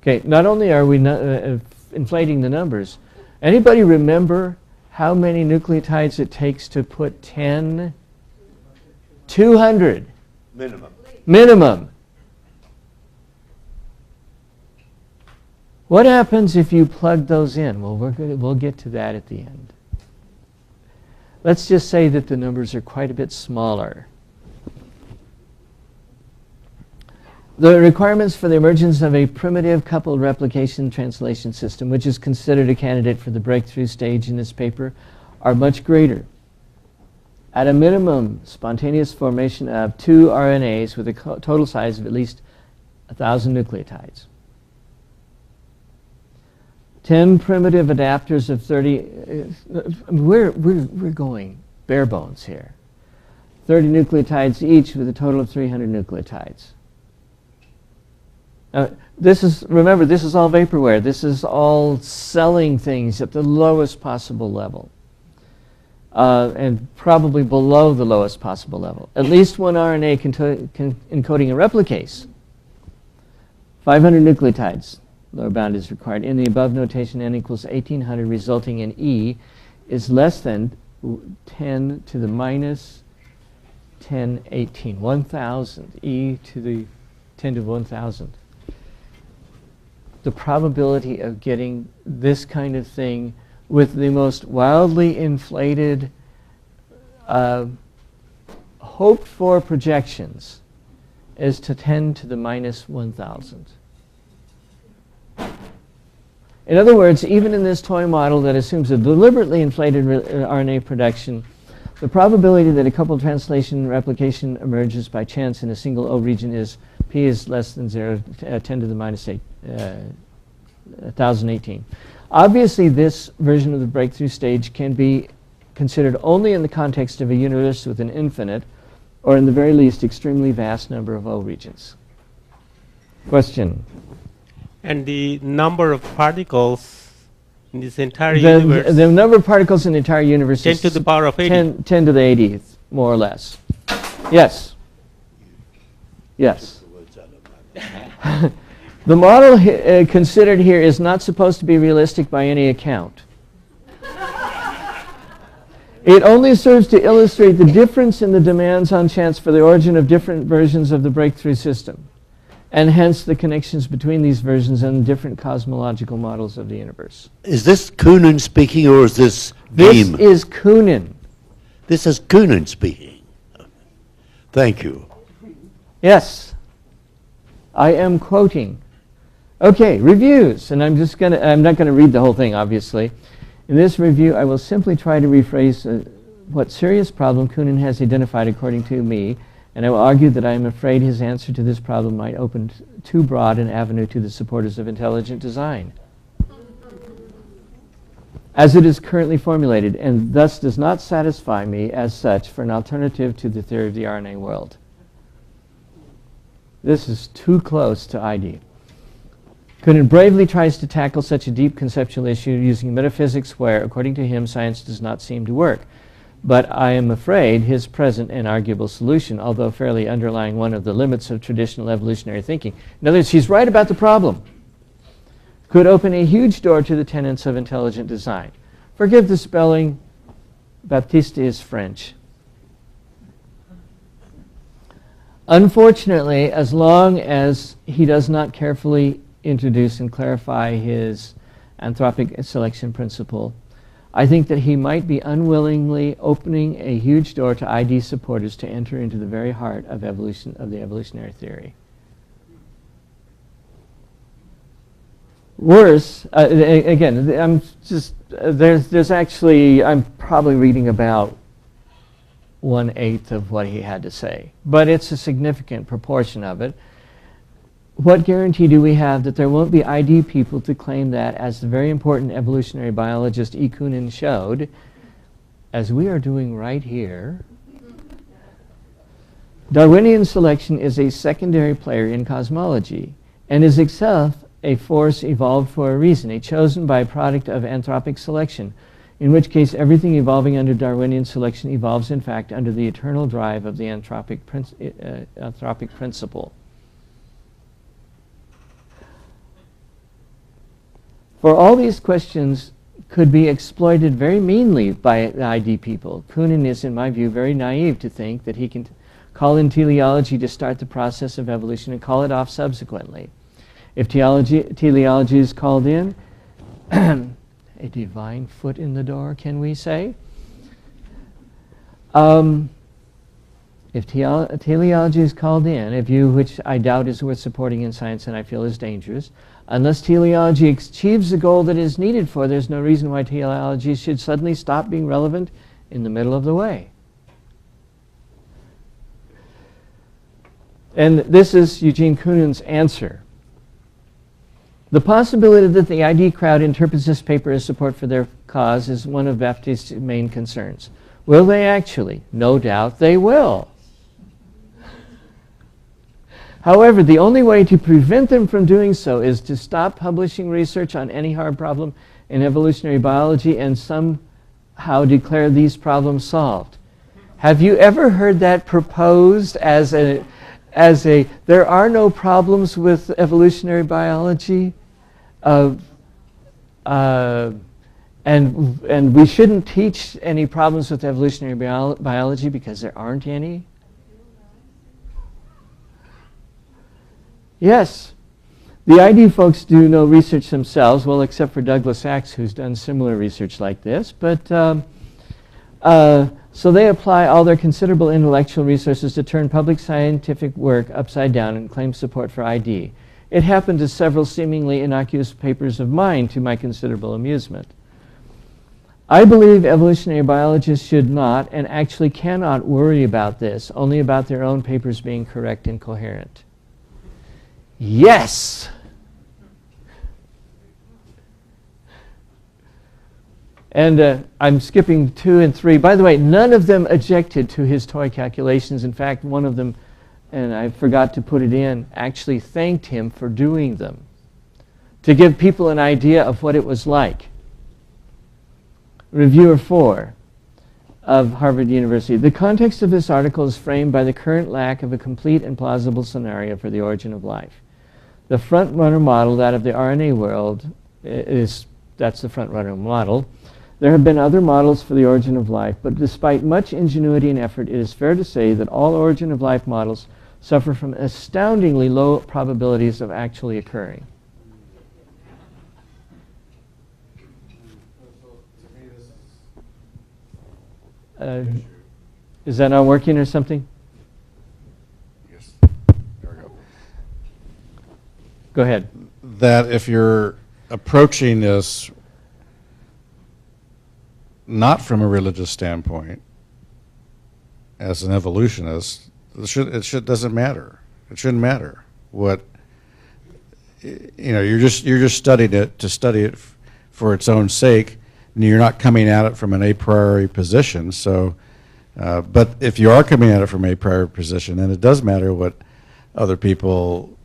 Speaker 1: Okay, not only are we inflating the numbers, anybody remember how many nucleotides it takes to put 10? 200. Minimum. What happens if you plug those in? Well, we'll get to that at the end. Let's just say that the numbers are quite a bit smaller. The requirements for the emergence of a primitive coupled replication translation system, which is considered a candidate for the breakthrough stage in this paper, are much greater. At a minimum, spontaneous formation of 2 RNAs with a total size of at least 1,000 nucleotides. 10 primitive adapters of 30, we're going bare bones here. 30 nucleotides each with a total of 300 nucleotides. Remember, this is all vaporware. This is all selling things at the lowest possible level. and probably below the lowest possible level. At least one RNA encoding a replicase. 500 nucleotides, lower bound is required. In the above notation, n equals 1800, resulting in E is less than 10 to the minus 1018, 1000, E to the 10 to 1000. The probability of getting this kind of thing with the most wildly inflated, hoped for projections is to 10 to the minus 1000. In other words, even in this toy model that assumes a deliberately inflated RNA production, the probability that a coupled translation replication emerges by chance in a single O region is P is less than 10 to the minus 1018. Obviously, this version of the breakthrough stage can be considered only in the context of a universe with an infinite, or in the very least, extremely vast number of O regions. Question?
Speaker 7: And the number of particles in this entire universe?
Speaker 1: The number of particles in the entire universe
Speaker 7: 10
Speaker 1: is
Speaker 7: to the power of 80.
Speaker 1: 10 to the 80th, more or less. Yes. Yes. The model considered here is not supposed to be realistic by any account. It only serves to illustrate the difference in the demands on chance for the origin of different versions of the breakthrough system, and hence the connections between these versions and the different cosmological models of the universe.
Speaker 6: Is this Koonin speaking or is this
Speaker 1: This
Speaker 6: Giem?
Speaker 1: is Koonin.
Speaker 6: This is Koonin speaking. Thank you.
Speaker 1: Yes. I am quoting. Okay, reviews, and I'm not going to read the whole thing, obviously. In this review, I will simply try to rephrase what serious problem Koonin has identified according to me, and I will argue that I am afraid his answer to this problem might open too broad an avenue to the supporters of intelligent design, as it is currently formulated, and thus does not satisfy me as such for an alternative to the theory of the RNA world. This is too close to ID. Koonin bravely tries to tackle such a deep conceptual issue using metaphysics where, according to him, science does not seem to work. But I am afraid his present and arguable solution, although fairly underlying one of the limits of traditional evolutionary thinking, in other words, he's right about the problem, could open a huge door to the tenets of intelligent design. Forgive the spelling, Baptiste is French. Unfortunately, as long as he does not carefully introduce and clarify his anthropic selection principle, I think that he might be unwillingly opening a huge door to ID supporters to enter into the very heart of evolution, of the evolutionary theory. Worse, again, I'm probably reading about 1/8 of what he had to say, but it's a significant proportion of it. What guarantee do we have that there won't be ID people to claim that, as the very important evolutionary biologist E. Koonin showed, as we are doing right here, Darwinian selection is a secondary player in cosmology and is itself a force evolved for a reason, a chosen byproduct of anthropic selection, in which case everything evolving under Darwinian selection evolves, in fact, under the eternal drive of the anthropic principle. For all these questions could be exploited very meanly by ID people. Koonin is, in my view, very naive to think that he can call in teleology to start the process of evolution and call it off subsequently. If teleology is called in, a divine foot in the door, can we say? If teleology is called in, a view which I doubt is worth supporting in science and I feel is dangerous, unless teleology achieves the goal that is needed for, there's no reason why teleology should suddenly stop being relevant in the middle of the way. And this is Eugene Koonin's answer. The possibility that the ID crowd interprets this paper as support for their cause is one of Baptiste's main concerns. Will they actually? No doubt they will. However, the only way to prevent them from doing so is to stop publishing research on any hard problem in evolutionary biology and some how declare these problems solved. Have you ever heard that proposed as a there are no problems with evolutionary biology, and we shouldn't teach any problems with evolutionary biology because there aren't any? Yes. The ID folks do no research themselves, well, except for Douglas Sachs, who's done similar research like this. But so they apply all their considerable intellectual resources to turn public scientific work upside down and claim support for ID. It happened to several seemingly innocuous papers of mine, to my considerable amusement. I believe evolutionary biologists should not, and actually cannot, worry about this, only about their own papers being correct and coherent. Yes! And I'm skipping 2 and 3. By the way, none of them objected to his toy calculations. In fact, one of them, and I forgot to put it in, actually thanked him for doing them, to give people an idea of what it was like. Reviewer 4 of Harvard University. The context of this article is framed by the current lack of a complete and plausible scenario for the origin of life. The front-runner model, that of the RNA world, that's the front-runner model. There have been other models for the origin of life, but despite much ingenuity and effort, it is fair to say that all origin of life models suffer from astoundingly low probabilities of actually occurring. Is that not working or something?
Speaker 4: Yes. There we go.
Speaker 1: Go ahead.
Speaker 4: That if you're approaching this not from a religious standpoint, as an evolutionist, it doesn't matter. It shouldn't matter what, you're just studying it to study it for its own sake, and you're not coming at it from an a priori position. So, but if you are coming at it from a priori position, then it does matter what other people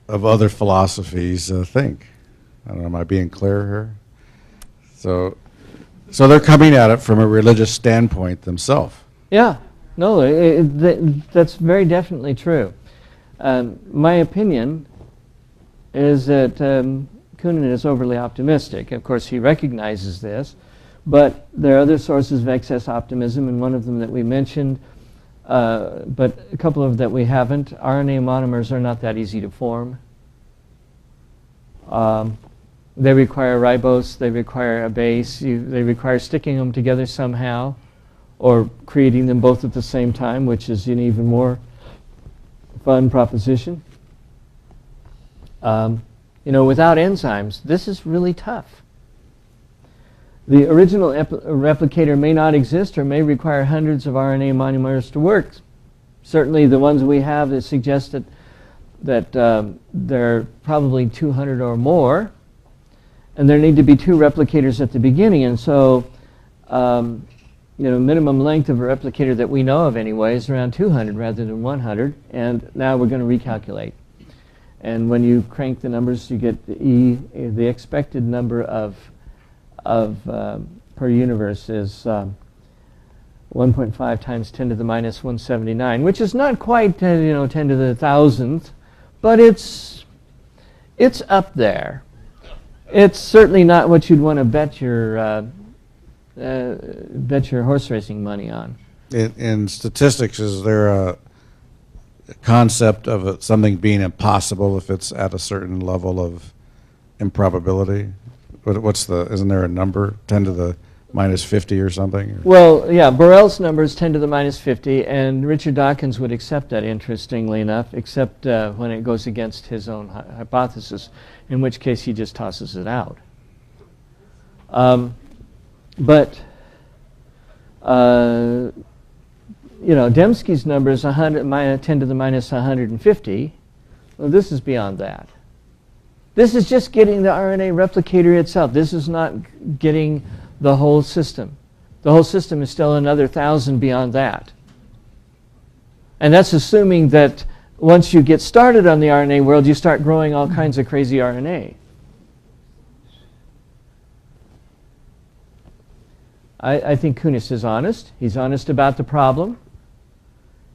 Speaker 4: of other philosophies think. I don't know, am I being clear here? So they're coming at it from a religious standpoint themselves.
Speaker 1: Yeah, no, that's very definitely true. My opinion is that Koonin is overly optimistic. Of course, he recognizes this, but there are other sources of excess optimism, and one of them that we mentioned, but a couple of that we haven't. RNA monomers are not that easy to form. They require ribose, they require a base, they require sticking them together somehow, or creating them both at the same time, which is an even more fun proposition. Without enzymes, this is really tough. The original replicator may not exist or may require hundreds of RNA monomers to work. Certainly the ones we have that suggest that there are probably 200 or more, and there need to be 2 replicators at the beginning, and so minimum length of a replicator that we know of anyway is around 200 rather than 100, and now we're going to recalculate. And when you crank the numbers, you get the expected number of per universe is 1.5 times 10 to the minus 179, which is not quite 10 to the 1,000th, but it's up there. It's certainly not what you'd want to bet your horse racing money on.
Speaker 4: In statistics, is there a concept of something being impossible if it's at a certain level of improbability? Isn't there a number, 10 to the minus 50 or something?
Speaker 1: Well, yeah, Borel's number is 10 to the minus 50, and Richard Dawkins would accept that, interestingly enough, except when it goes against his own hypothesis, in which case he just tosses it out. Dembski's number is 10 to the minus 150. Well, this is beyond that. This is just getting the RNA replicator itself. This is not getting the whole system. The whole system is still another 1,000 beyond that. And that's assuming that once you get started on the RNA world, you start growing all kinds of crazy RNA. I think Koonin is honest. He's honest about the problem.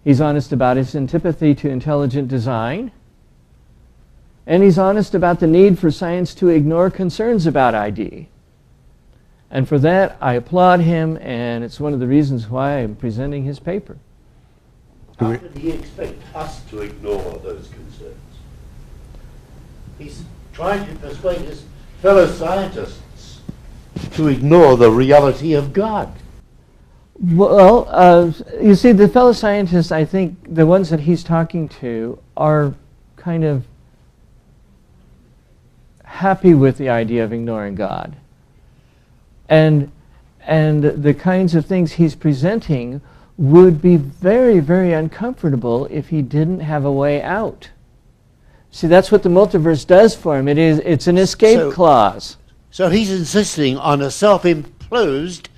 Speaker 1: He's honest about his antipathy to intelligent design. And he's honest about the need for science to ignore concerns about ID. And for that, I applaud him, and it's one of the reasons why I'm presenting his paper.
Speaker 6: How could he expect us to ignore those concerns? He's trying to persuade his fellow scientists to ignore the reality of God.
Speaker 1: Well, you see, the fellow scientists, I think, the ones that he's talking to are kind of happy with the idea of ignoring God. And the kinds of things he's presenting would be very, very uncomfortable if he didn't have a way out. See, that's what the multiverse does for him. It's an escape clause.
Speaker 6: So he's insisting on a self-imposed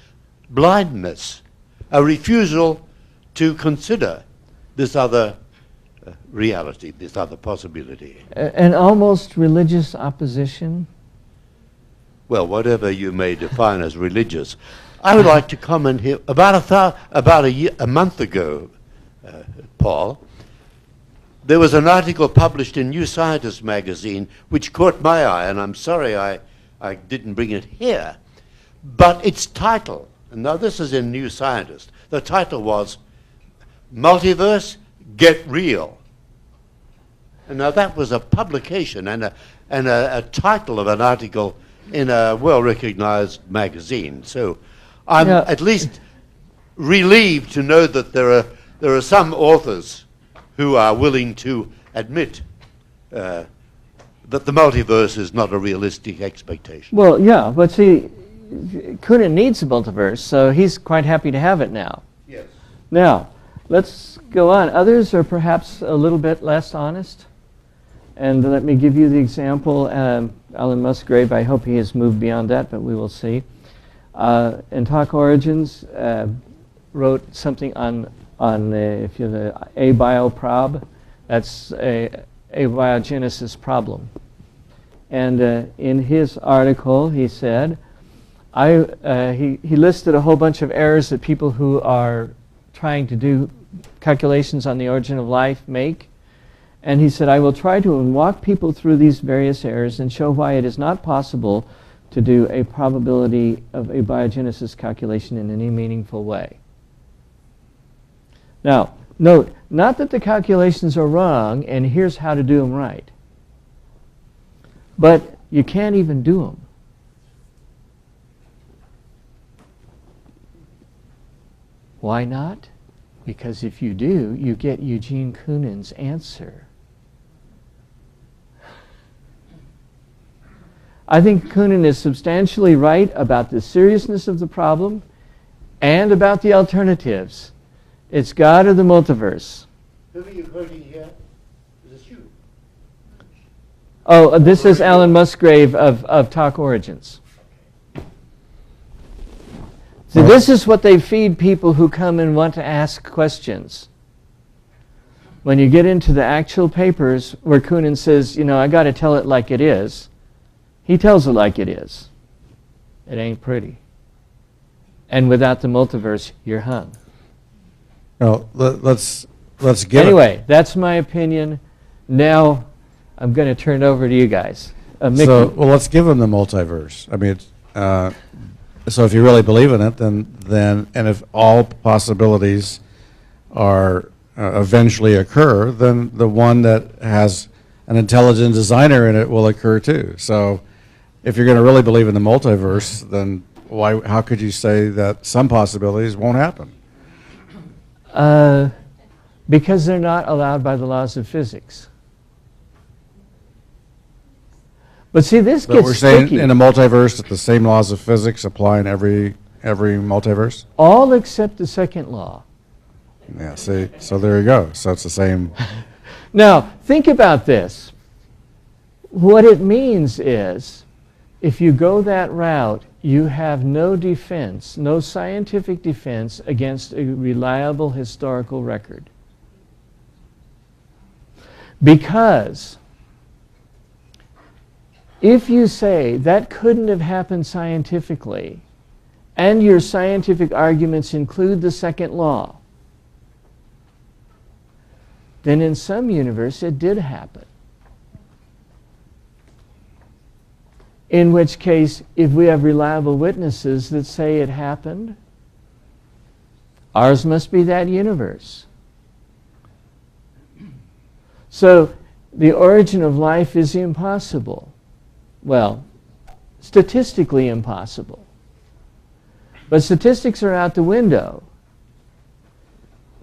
Speaker 6: blindness, a refusal to consider this other reality, this other possibility.
Speaker 1: An almost religious opposition.
Speaker 6: Well, whatever you may define as religious. I would like to comment here. About a month ago, Paul, there was an article published in New Scientist magazine which caught my eye, and I'm sorry I didn't bring it here. But its title, and now this is in New Scientist, the title was Multiverse, Get Real. And now that was a publication and a title of an article in a well-recognized magazine. So I'm at least relieved to know that there are some authors who are willing to admit that the multiverse is not a realistic expectation.
Speaker 1: Well, yeah, but see, Koonin needs the multiverse, so he's quite happy to have it now.
Speaker 6: Yes.
Speaker 1: Now, let's go on. Others are perhaps a little bit less honest. And let me give you the example. Alan Musgrave, I hope he has moved beyond that, but we will see. In Talk Origins, wrote something on if you're the abioprob, that's a abiogenesis problem. And in his article, he said, he listed a whole bunch of errors that people who are trying to do calculations on the origin of life make. And he said, I will try to walk people through these various errors and show why it is not possible to do a probability of abiogenesis calculation in any meaningful way. Now, note, not that the calculations are wrong, and here's how to do them right. But you can't even do them. Why not? Because if you do, you get Eugene Koonin's answer. I think Koonin is substantially right about the seriousness of the problem and about the alternatives. It's God or the multiverse.
Speaker 6: Who are you quoting here? Is this you?
Speaker 1: Oh, this is Alan Musgrave of Talk Origins. So this is what they feed people who come and want to ask questions. When you get into the actual papers where Koonin says, you know, I got to tell it like it is, he tells it like it is. It ain't pretty. And without the multiverse, you're hung.
Speaker 4: Well, let's get
Speaker 1: Anyway, that's my opinion. Now I'm going to turn it over to you guys. Mickey.
Speaker 4: So, well, let's give them the multiverse. I mean, so if you really believe in it, then and if all possibilities are eventually occur, then the one that has an intelligent designer in it will occur too. So if you're going to really believe in the multiverse, then how could you say that some possibilities won't happen?
Speaker 1: Because they're not allowed by the laws of physics. But see, this
Speaker 4: But
Speaker 1: gets
Speaker 4: we're saying
Speaker 1: sticky.
Speaker 4: in a multiverse that the same laws of physics apply in every multiverse?
Speaker 1: All except the second law.
Speaker 4: Yeah, see, so there you go. So it's the same.
Speaker 1: Now, think about this. What it means is, if you go that route, you have no defense, no scientific defense against a reliable historical record. Because if you say that couldn't have happened scientifically, and your scientific arguments include the second law, then in some universe it did happen. In which case, if we have reliable witnesses that say it happened, ours must be that universe. So the origin of life is impossible. Well, statistically impossible. But statistics are out the window.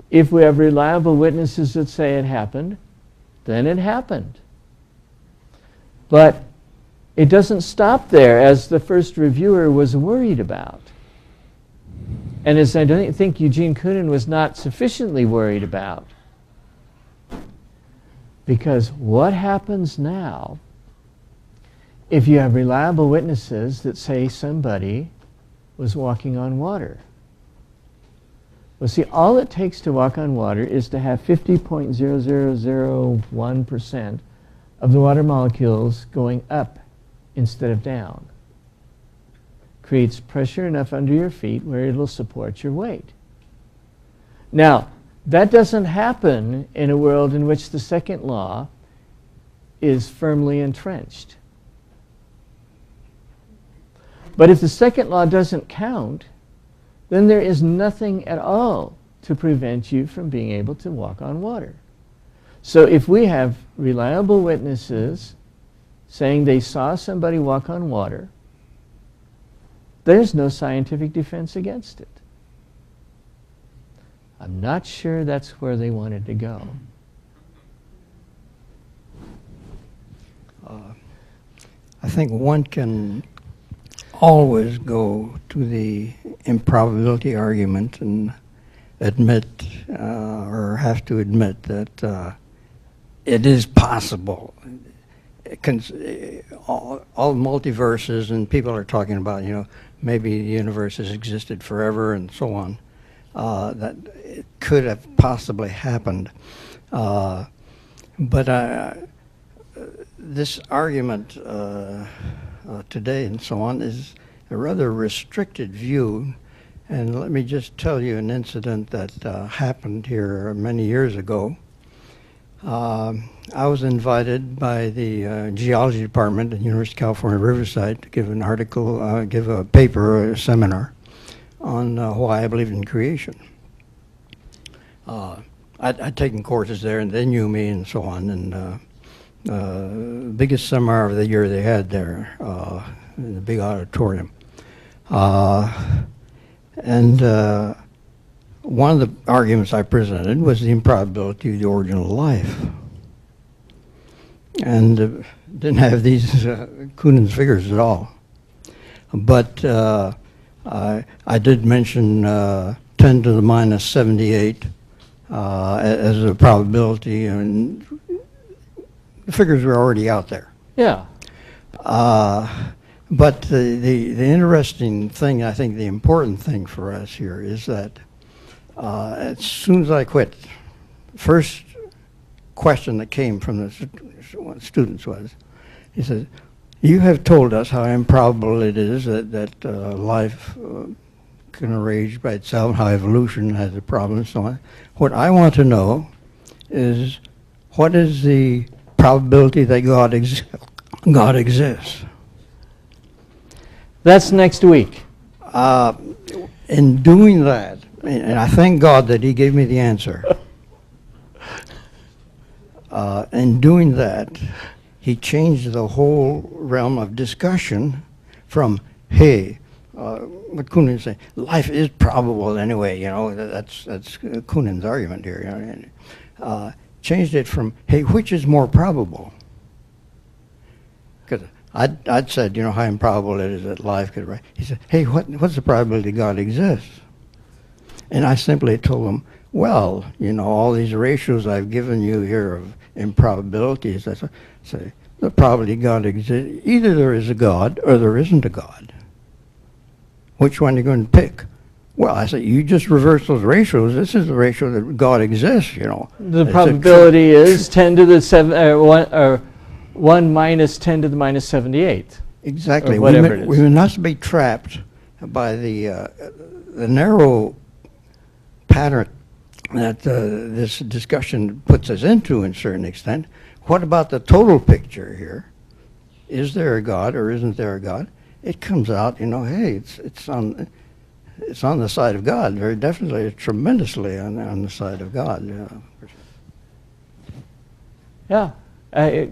Speaker 1: If we have reliable witnesses that say it happened, then it happened. But it doesn't stop there, as the first reviewer was worried about. And as I don't think Eugene Koonin was not sufficiently worried about. Because what happens now if you have reliable witnesses that say somebody was walking on water? Well, see, all it takes to walk on water is to have 50.0001% of the water molecules going up instead of down. Creates pressure enough under your feet where it'll support your weight. Now, that doesn't happen in a world in which the second law is firmly entrenched. But if the second law doesn't count, then there is nothing at all to prevent you from being able to walk on water. So if we have reliable witnesses saying they saw somebody walk on water, there's no scientific defense against it. I'm not sure that's where they wanted to go.
Speaker 5: I think one can always go to the improbability argument and admit, or have to admit, that it is possible. All multiverses, and people are talking about, maybe the universe has existed forever and so on, that it could have possibly happened. But this argument today and so on is a rather restricted view. And let me just tell you an incident that happened here many years ago. I was invited by the geology department at the University of California, Riverside, to give an article, give a paper, a seminar on why I believe in creation. I'd taken courses there, and they knew me and so on. And biggest seminar of the year they had there in the big auditorium. And one of the arguments I presented was the improbability of the origin of life. And didn't have these Koonin's figures at all. But I did mention 10 to the minus 78 as a probability, and the figures were already out there.
Speaker 1: Yeah.
Speaker 5: But the interesting thing, I think the important thing for us here is that as soon as I quit, first question that came from the students was, he said, "You have told us how improbable it is that life can arrange by itself, how evolution has a problem and so on. What I want to know is, what is the probability that God exists?"
Speaker 1: That's next week.
Speaker 5: In doing that, and I thank God that he gave me the answer. In doing that, he changed the whole realm of discussion from, hey, what Koonin say, life is probable anyway, that's Koonin's argument here. Changed it from, hey, which is more probable? Because I'd said, how improbable it is that life could. He said, hey, what's the probability God exists? And I simply told him, well, all these ratios I've given you here of improbabilities, I say, the probability God exists, either there is a God or there isn't a God. Which one are you going to pick? Well, I said, you just reverse those ratios. This is the ratio that God exists,
Speaker 1: The probability is 10 to the 7, 1 minus 10 to the minus 78.
Speaker 5: Exactly.
Speaker 1: Or whatever it is.
Speaker 5: We must be trapped by the narrow pattern that this discussion puts us into, in a certain extent. What about the total picture here? Is there a God or isn't there a God? It comes out, hey, it's on the side of God, very definitely, tremendously on the side of God.
Speaker 1: Yeah, it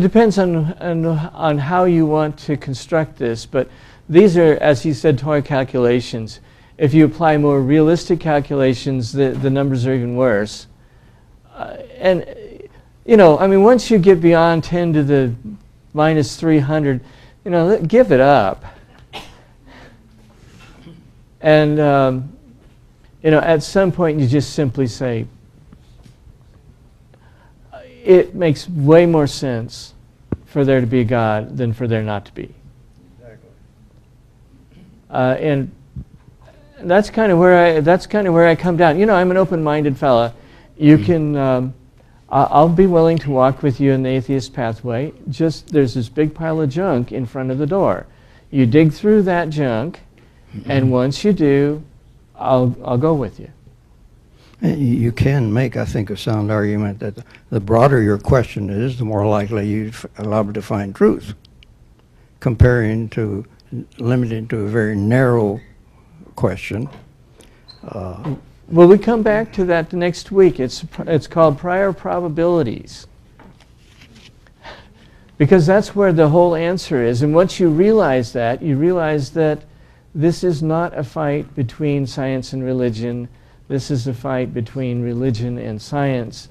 Speaker 1: depends on how you want to construct this, but these are, as he said, toy calculations. If you apply more realistic calculations, the numbers are even worse. Once you get beyond 10 to the minus 300, give it up. And, at some point you just simply say, it makes way more sense for there to be a God than for there not to be.
Speaker 5: Exactly.
Speaker 1: And that's kind of where I come down. I'm an open-minded fella. You can, I'll be willing to walk with you in the atheist pathway. Just there's this big pile of junk in front of the door. You dig through that junk, and once you do, I'll go with you.
Speaker 5: You can make, I think, a sound argument that the broader your question is, the more likely you're allowed to find truth, comparing to limited to a very narrow question.
Speaker 1: Well, we come back to that next week. It's called prior probabilities, because that's where the whole answer is. And once you realize that this is not a fight between science and religion. This is a fight between religion and science.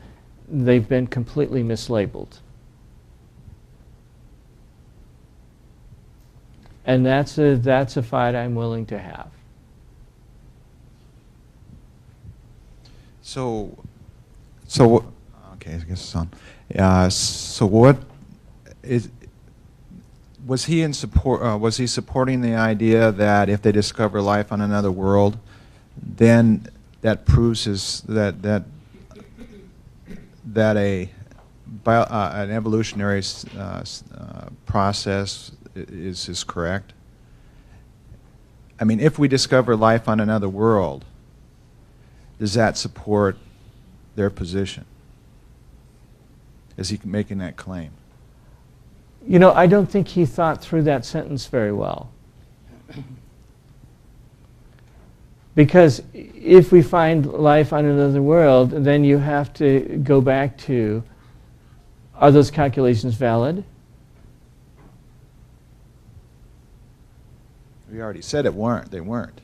Speaker 1: They've been completely mislabeled. And that's a fight I'm willing to have.
Speaker 8: So, okay, I guess it's on. So what is, was he in support, was he supporting the idea that if they discover life on another world, then that proves that an evolutionary process is correct? I mean, if we discover life on another world, does that support their position? Is he making that claim?
Speaker 1: I don't think he thought through that sentence very well. Because if we find life on another world, then you have to go back to, are those calculations valid?
Speaker 8: We already said they weren't.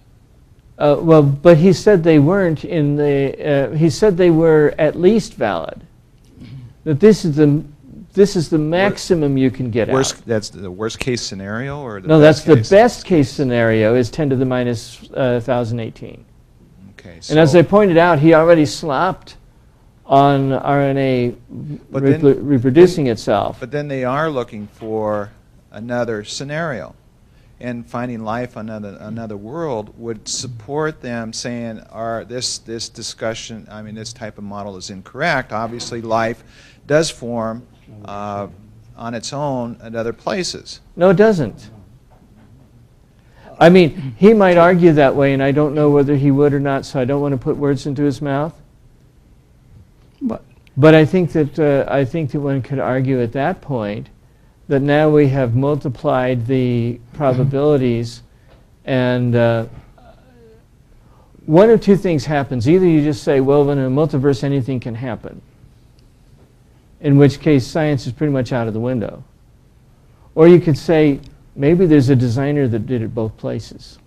Speaker 1: Well, but he said they weren't in the, he said they were at least valid. That this is the maximum you can get out.
Speaker 8: That's the worst case scenario, or the
Speaker 1: no,
Speaker 8: best
Speaker 1: that's
Speaker 8: case?
Speaker 1: the best case scenario is 10 to the minus 1018.
Speaker 8: Okay.
Speaker 1: And as I pointed out, he already slopped on RNA reproducing itself.
Speaker 8: But then they are looking for another scenario, and finding life on another world would support them saying, this discussion, I mean, this type of model is incorrect. Obviously, life does form on its own at other places.
Speaker 1: No, it doesn't. I mean, he might argue that way, and I don't know whether he would or not, so I don't want to put words into his mouth. But I think that one could argue at that point that now we have multiplied the probabilities, and one of two things happens. Either you just say, well, in a multiverse, anything can happen, in which case science is pretty much out of the window. Or you could say, maybe there's a designer that did it both places.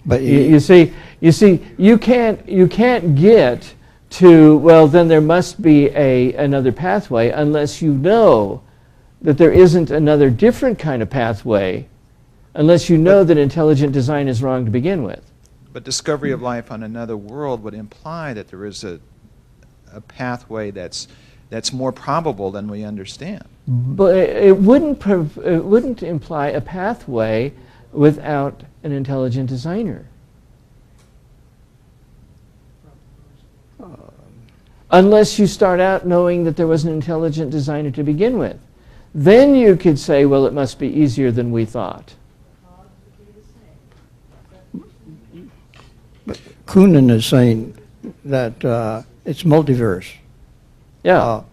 Speaker 1: But you see, you can't get to, well, then there must be another pathway unless you know that there isn't another different kind of pathway, unless you know that intelligent design is wrong to begin with.
Speaker 8: But discovery of life on another world would imply that there is a pathway that's more probable than we understand.
Speaker 1: But it wouldn't imply a pathway without an intelligent designer. Unless you start out knowing that there was an intelligent designer to begin with. then you could say, well, it must be easier than we thought.
Speaker 5: Koonin is saying that it's multiverse.
Speaker 1: Yeah.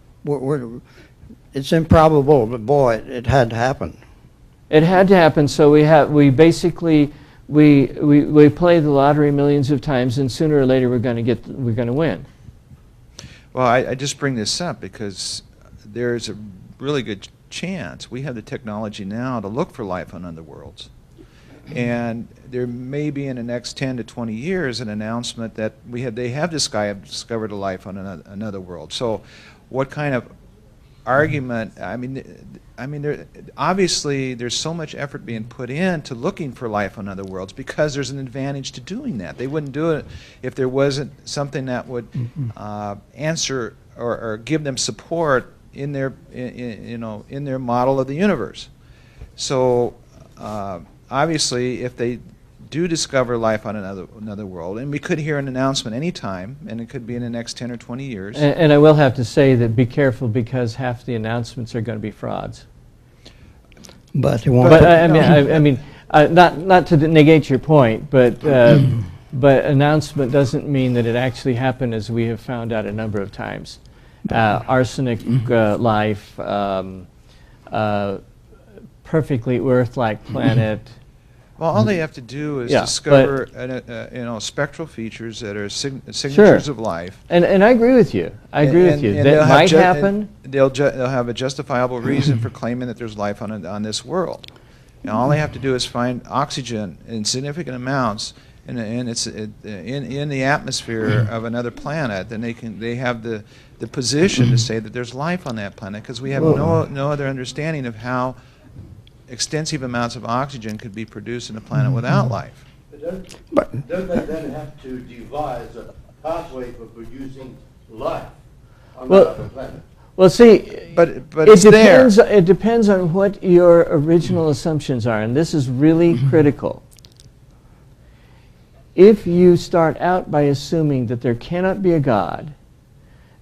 Speaker 5: It's improbable, but boy, it had to happen.
Speaker 1: It had to happen, so we basically play the lottery millions of times, and sooner or later we're going to win.
Speaker 8: Well, I just bring this up because there's a really good chance we have the technology now to look for life on other worlds. And there may be in the next 10 to 20 years an announcement that they have discovered a life on another world. So what kind of argument, I mean, obviously there's so much effort being put into looking for life on other worlds because there's an advantage to doing that. They wouldn't do it if there wasn't something that would answer or give them support in their in their model of the universe. So obviously, if they do discover life on another world, and we could hear an announcement anytime, and it could be in the next 10 or 20 years.
Speaker 1: And I will have to say that be careful because half the announcements are going to be frauds.
Speaker 5: But it won't.
Speaker 1: But I mean, not to negate your point, but announcement doesn't mean that it actually happened, as we have found out a number of times. Arsenic life, perfectly Earth-like planet.
Speaker 8: Well, all they have to do is
Speaker 1: Yeah,
Speaker 8: discover spectral features that are signatures of life.
Speaker 1: And I agree with you. I agree with you. That might happen.
Speaker 8: They'll have a justifiable reason for claiming that there's life on this world. And all they have to do is find oxygen in significant amounts in the atmosphere of another planet. Then they have the position to say that there's life on that planet because we have no other understanding of how extensive amounts of oxygen could be produced in a planet without life.
Speaker 6: But don't they then have to devise a pathway for producing life on another planet?
Speaker 1: Well, see,
Speaker 8: but
Speaker 1: it depends on what your original assumptions are, and this is really critical. If you start out by assuming that there cannot be a God,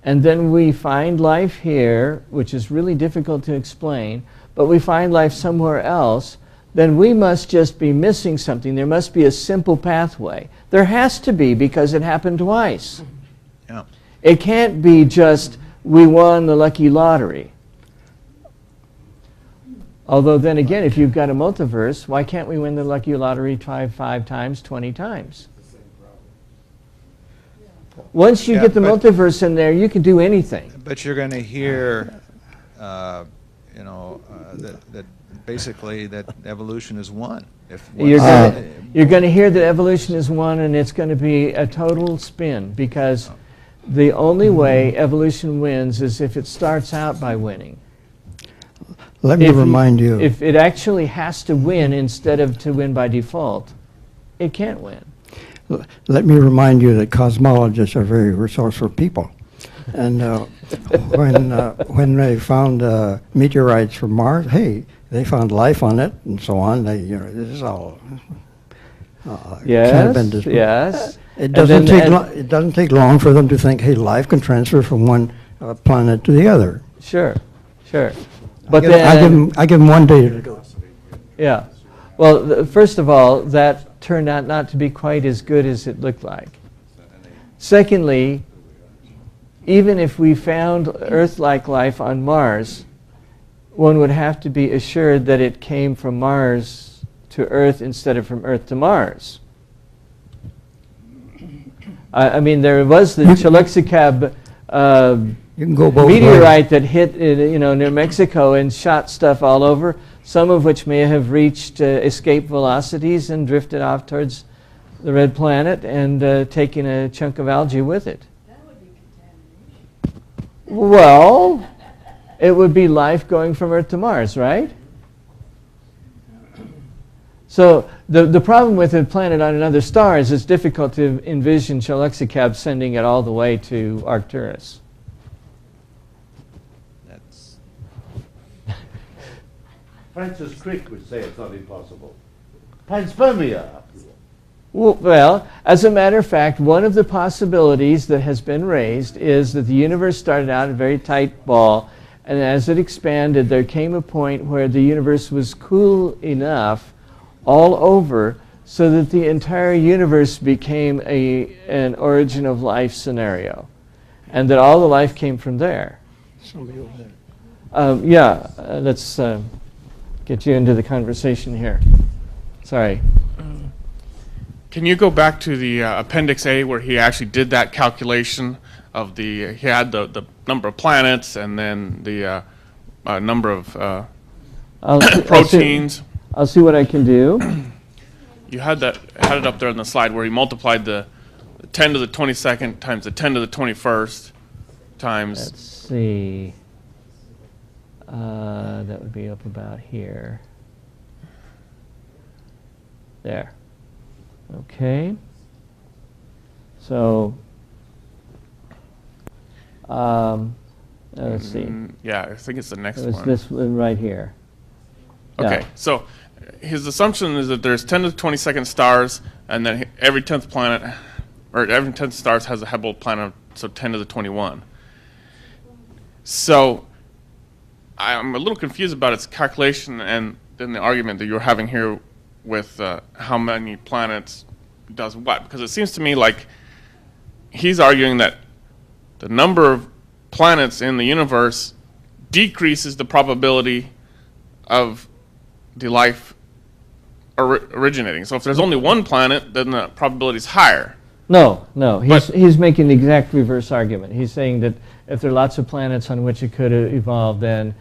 Speaker 1: and then we find life here, which is really difficult to explain, but we find life somewhere else, then we must just be missing something. There must be a simple pathway. There has to be, because it happened twice.
Speaker 8: Yeah.
Speaker 1: It can't be just we won the lucky lottery. Although then again, if you've got a multiverse, why can't we win the lucky lottery 5 times, 20 times? Once you get the multiverse in there, you can do anything.
Speaker 8: But you're going to hear, that basically that evolution is one.
Speaker 1: You're going to hear that evolution is one, and it's going to be a total spin, because the only way evolution wins is if it starts out by winning.
Speaker 5: Let me remind you.
Speaker 1: If it actually has to win instead of to win by default, it can't win.
Speaker 5: Let me remind you that cosmologists are very resourceful people. And when they found meteorites from Mars, hey, they found life on it and so on. This is all kind of been disproven.
Speaker 1: Yes.
Speaker 5: It doesn't take long for them to think, hey, life can transfer from one planet to the other.
Speaker 1: Sure. But
Speaker 5: I give them 1 day to do it.
Speaker 1: Yeah. Well, first of all, that turned out not to be quite as good as it looked like. Secondly, even if we found Earth-like life on Mars, one would have to be assured that it came from Mars to Earth instead of from Earth to Mars. I mean, there was the Choluxicab meteorite that hit New Mexico and shot stuff all over, some of which may have reached escape velocities and drifted off towards the red planet and taken a chunk of algae with it.
Speaker 2: That would be contamination.
Speaker 1: Well, it would be life going from Earth to Mars, right? So the problem with a planet on another star is it's difficult to envision Choluxicab sending it all the way to Arcturus.
Speaker 6: Francis Crick would say it's not impossible. Panspermia.
Speaker 1: Well, as a matter of fact, one of the possibilities that has been raised is that the universe started out a very tight ball, And as it expanded, there came a point where the universe was cool enough all over so that the entire universe became an origin of life scenario, and that all the life came from there.
Speaker 5: Somebody over there.
Speaker 1: Let's get you into the conversation here. Sorry.
Speaker 9: Can you go back to the Appendix A where he actually did that calculation of he had the number of planets and then the number of proteins?
Speaker 1: I'll see what I can do.
Speaker 9: You had it up there on the slide where he multiplied the 10 to the 22nd times the 10 to the 21st times.
Speaker 1: Let's see. That would be up about here. There. Okay. So, let's see.
Speaker 9: Yeah, I think it's the next
Speaker 1: It was
Speaker 9: one.
Speaker 1: this one right here.
Speaker 9: Okay,
Speaker 1: Yeah.
Speaker 9: so his assumption is that there's 10 to the 22nd stars, and then every 10th planet, or every 10th stars has a habitable planet, so 10 to the 21. So I'm a little confused about its calculation and then the argument that you're having here with how many planets does what. Because it seems to me like he's arguing that the number of planets in the universe decreases the probability of the life originating. So if there's only one planet, then the probability is higher.
Speaker 1: No. He's making the exact reverse argument. He's saying that if there are lots of planets on which it could evolve, then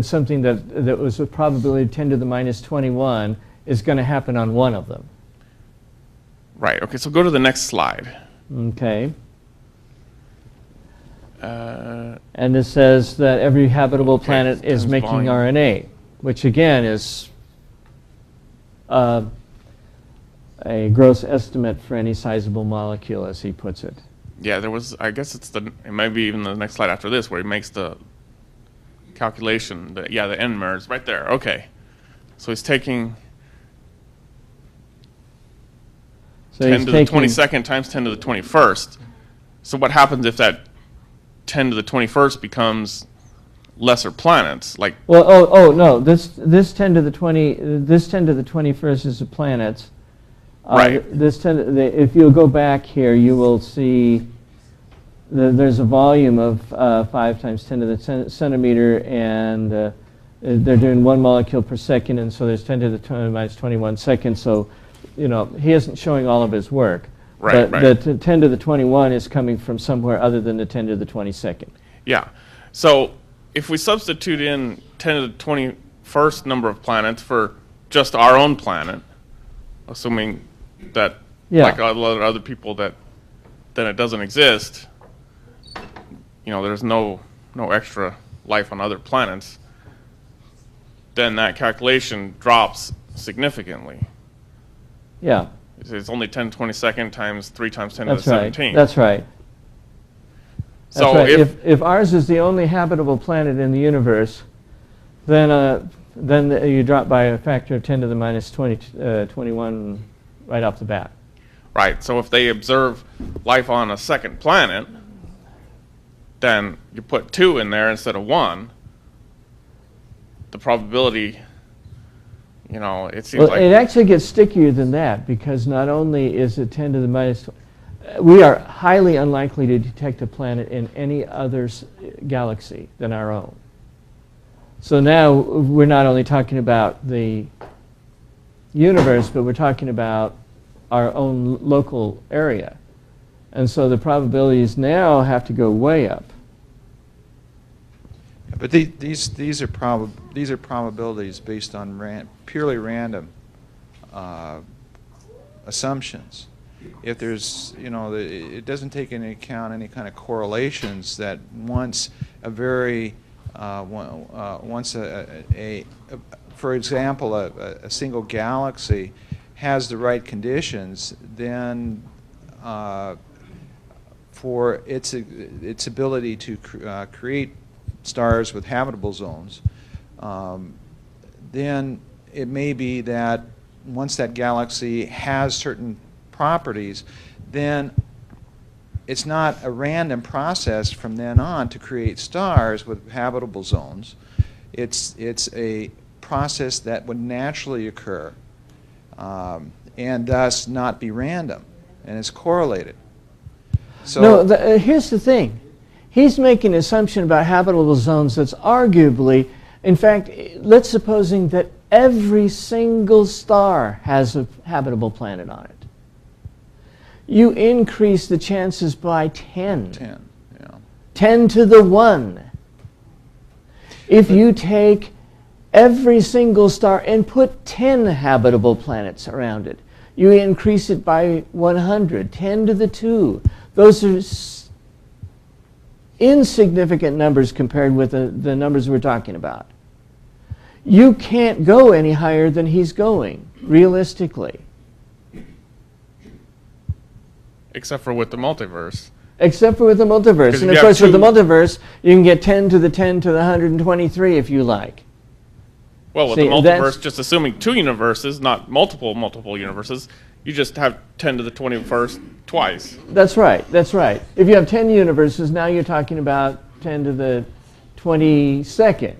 Speaker 1: something that was a probability 10 to the minus 21 is going to happen on one of them.
Speaker 9: Right. Okay. So go to the next slide.
Speaker 1: Okay. And it says that every habitable planet is
Speaker 9: times
Speaker 1: making
Speaker 9: volume.
Speaker 1: RNA, which again is a gross estimate for any sizable molecule, as he puts it.
Speaker 9: Yeah, there was. I guess it might be even the next slide after this where he makes the calculation. The N MERS right there. Okay. So he's taking 10 to the 22nd times 10 to the 21st. So what happens if that 10 to the 21st becomes lesser planets? Like,
Speaker 1: well, no. This 10 to the 21st is the planets.
Speaker 9: Right.
Speaker 1: If you go back here, you will see there's a volume of 5 times 10 to the centimeter, and they're doing 1 molecule per second, and so there's 10 to the minus 21 seconds. So, he isn't showing all of his work.
Speaker 9: Right,
Speaker 1: but
Speaker 9: right.
Speaker 1: the 10 to the 21 is coming from somewhere other than the 10 to the 22nd.
Speaker 9: yeah. So if we substitute in 10 to the 21st number of planets for just our own planet, assuming that, like a lot of other people, that then it doesn't exist, there's no extra life on other planets, then that calculation drops significantly.
Speaker 1: Yeah.
Speaker 9: It's only 10 to the 22nd times 3 times 10 to the
Speaker 1: That's right.
Speaker 9: 17.
Speaker 1: That's right.
Speaker 9: So
Speaker 1: That's right. If ours is the only habitable planet in the universe, then you drop by a factor of 10 to the minus 21 right off the bat.
Speaker 9: Right. So if they observe life on a second planet, then you put 2 in there instead of 1. The probability, it seems like...
Speaker 1: It actually gets stickier than that, because not only is it 10 to the minus... We are highly unlikely to detect a planet in any other galaxy than our own. So now we're not only talking about the universe, but we're talking about our own local area. And so the probabilities now have to go way up.
Speaker 8: But these are probabilities based on purely random assumptions. If there's, it doesn't take into account any kind of correlations that once for example, a single galaxy has the right conditions, then for its ability to create stars with habitable zones, then it may be that once that galaxy has certain properties, then it's not a random process from then on to create stars with habitable zones. It's a process that would naturally occur, and thus not be random, and it's correlated. So
Speaker 1: No, here's the thing. He's making an assumption about habitable zones that's arguably, in fact, let's supposing that every single star has a habitable planet on it. You increase the chances by 10.
Speaker 8: 10, yeah.
Speaker 1: 10 to the 1. If you take every single star and put 10 habitable planets around it, you increase it by 100, 10 to the 2. Those are insignificant numbers compared with the numbers we're talking about. You can't go any higher than he's going, realistically.
Speaker 9: Except for with the multiverse.
Speaker 1: Except for with the multiverse. And of course, with the multiverse, you can get 10 to the 10 to the 123 if you like.
Speaker 9: Well, with
Speaker 1: See,
Speaker 9: the multiverse, just assuming 2 universes, not multiple universes, you just have 10 to the 21st twice.
Speaker 1: That's right, that's right. If you have 10 universes, now you're talking about 10 to the 22nd.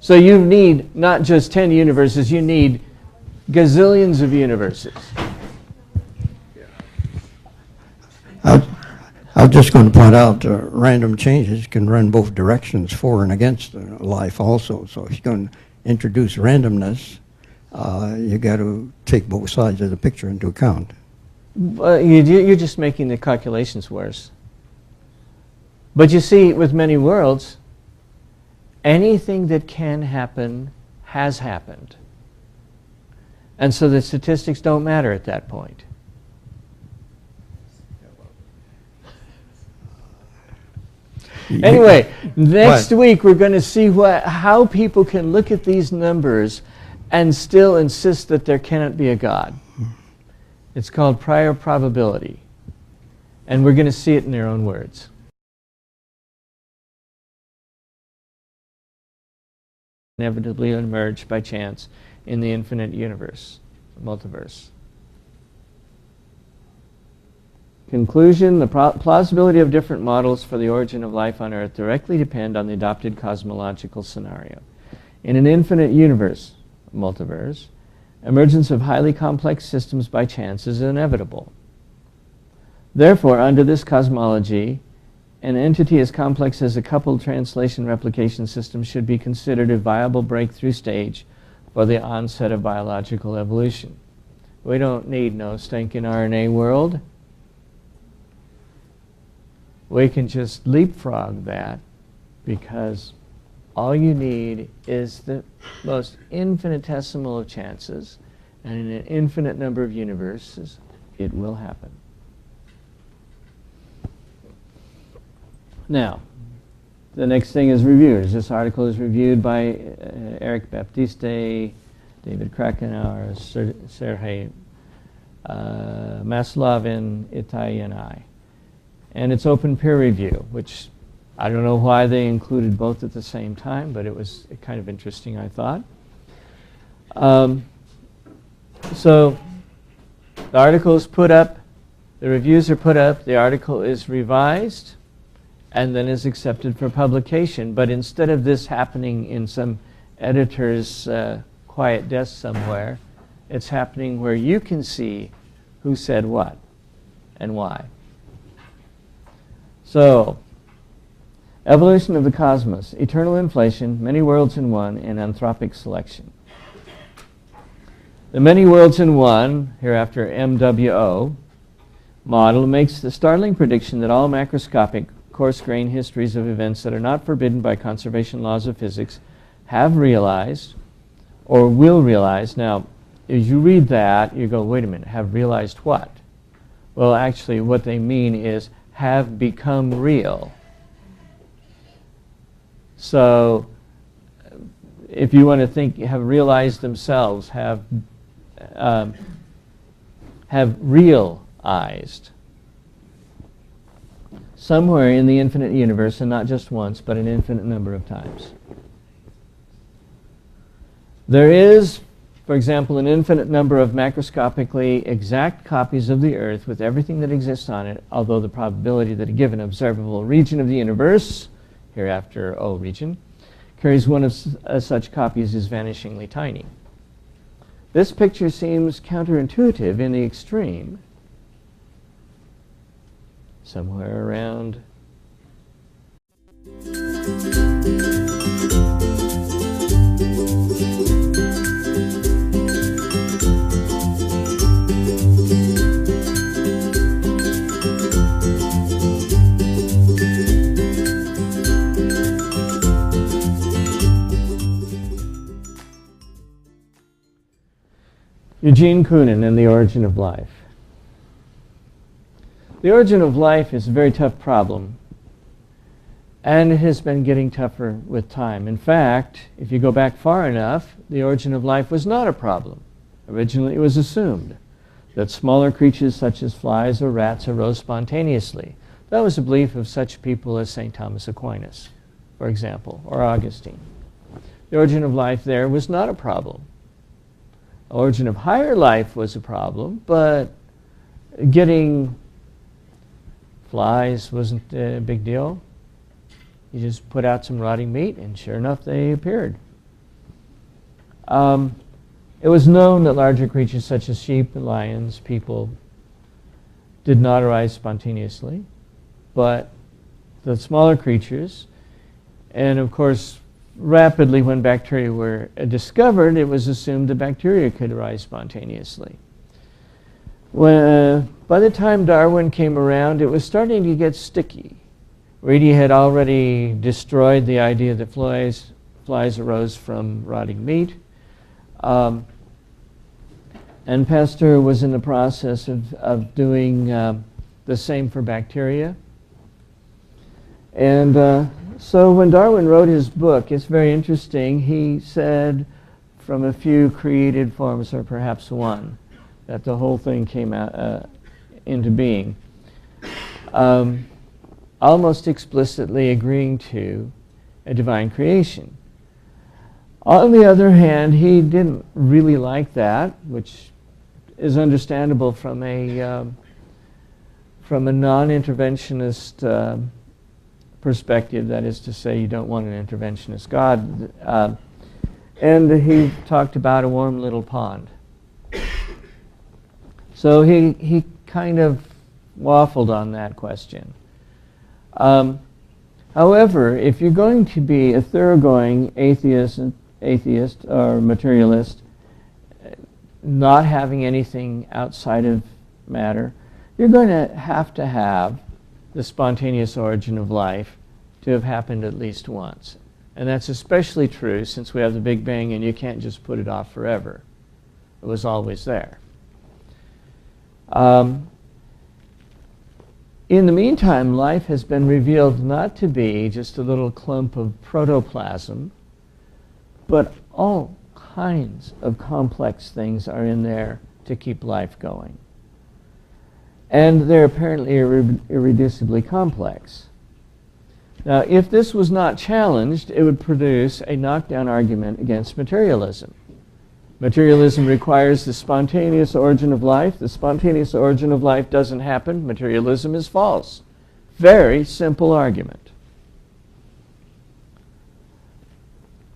Speaker 1: So you need not just 10 universes, you need gazillions of universes.
Speaker 5: I was just going to point out random changes can run both directions, for and against life also. So if you're going to introduce randomness, you got to take both sides of the picture into account.
Speaker 1: You're just making the calculations worse. But you see, with many worlds, anything that can happen has happened. And so the statistics don't matter at that point. Anyway, next week we're going to see how people can look at these numbers and still insist that there cannot be a God. It's called prior probability. And we're going to see it in their own words. Inevitably emerge by chance in the infinite universe, multiverse. Conclusion, the plausibility of different models for the origin of life on Earth directly depend on the adopted cosmological scenario. In an infinite universe, multiverse, emergence of highly complex systems by chance is inevitable. Therefore, under this cosmology, an entity as complex as a coupled translation replication system should be considered a viable breakthrough stage for the onset of biological evolution. We don't need no stinking RNA world. We can just leapfrog that because all you need is the most infinitesimal of chances, and in an infinite number of universes, it will happen. Now, the next thing is reviewers. This article is reviewed by Eric Baptiste, David Krakauer, Sergei Maslovin, Itai, and I. And it's open peer review, which I don't know why they included both at the same time, but it was kind of interesting, I thought. So the article is put up, the reviews are put up, the article is revised, and then is accepted for publication. But instead of this happening in some editor's quiet desk somewhere, it's happening where you can see who said what and why. So, evolution of the cosmos, eternal inflation, many worlds in one, and anthropic selection. The many worlds in one, hereafter MWO, model makes the startling prediction that all macroscopic, coarse-grained histories of events that are not forbidden by conservation laws of physics have realized or will realize. Now, as you read that, you go, wait a minute, have realized what? Well, actually, what they mean is have become real. So, if you want to think, have realized themselves, have realized somewhere in the infinite universe, and not just once, but an infinite number of times. There is For example, an infinite number of macroscopically exact copies of the Earth with everything that exists on it, although the probability that a given observable region of the universe, hereafter O region, carries one of such copies is vanishingly tiny. This picture seems counterintuitive in the extreme. Somewhere around Eugene Koonin and the Origin of Life. The origin of life is a very tough problem, and it has been getting tougher with time. In fact, if you go back far enough, the origin of life was not a problem. Originally, it was assumed that smaller creatures such as flies or rats arose spontaneously. That was a belief of such people as St. Thomas Aquinas, for example, or Augustine. The origin of life there was not a problem. The origin of higher life was a problem, but getting flies wasn't a big deal. You just put out some rotting meat, and sure enough, they appeared. It was known that larger creatures such as sheep, lions, people did not arise spontaneously, but the smaller creatures, and of course, rapidly when bacteria were discovered, it was assumed that bacteria could arise spontaneously. By the time Darwin came around, it was starting to get sticky. Reedy had already destroyed the idea that flies arose from rotting meat. And Pasteur was in the process of doing the same for bacteria. And so when Darwin wrote his book, it's very interesting. He said from a few created forms, or perhaps one, that the whole thing came out, into being. Almost explicitly agreeing to a divine creation. On the other hand, he didn't really like that, which is understandable from a non-interventionist perspective. That is to say, you don't want an interventionist God. And he talked about a warm little pond. So he kind of waffled on that question. However, if you're going to be a thoroughgoing atheist or materialist, not having anything outside of matter, you're going to have the spontaneous origin of life to have happened at least once. And that's especially true since we have the Big Bang and you can't just put it off forever. It was always there. In the meantime, life has been revealed not to be just a little clump of protoplasm, but all kinds of complex things are in there to keep life going. And they're apparently irreducibly complex. Now, if this was not challenged, it would produce a knockdown argument against materialism. Materialism requires the spontaneous origin of life. The spontaneous origin of life doesn't happen. Materialism is false. Very simple argument.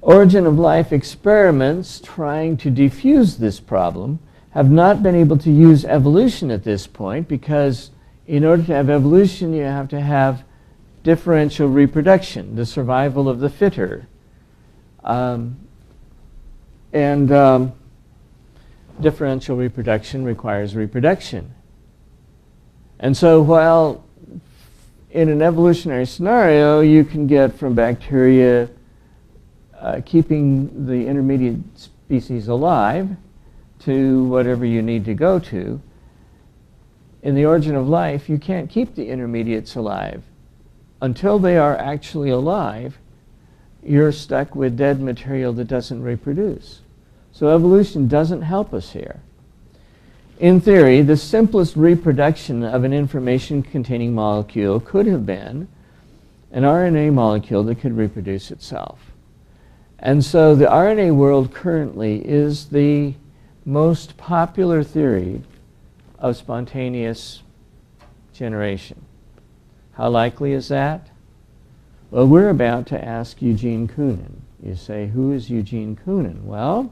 Speaker 1: Origin of life experiments trying to defuse this problem have not been able to use evolution at this point, because in order to have evolution, you have to have differential reproduction, the survival of the fitter. Differential reproduction requires reproduction. And so while in an evolutionary scenario, you can get from bacteria keeping the intermediate species alive to whatever you need to go to, in the origin of life, you can't keep the intermediates alive. Until they are actually alive, you're stuck with dead material that doesn't reproduce. So evolution doesn't help us here. In theory, the simplest reproduction of an information-containing molecule could have been an RNA molecule that could reproduce itself. And so the RNA world currently is the most popular theory of spontaneous generation. How likely is that? Well, we're about to ask Eugene Koonin. You say, who is Eugene Koonin? Well,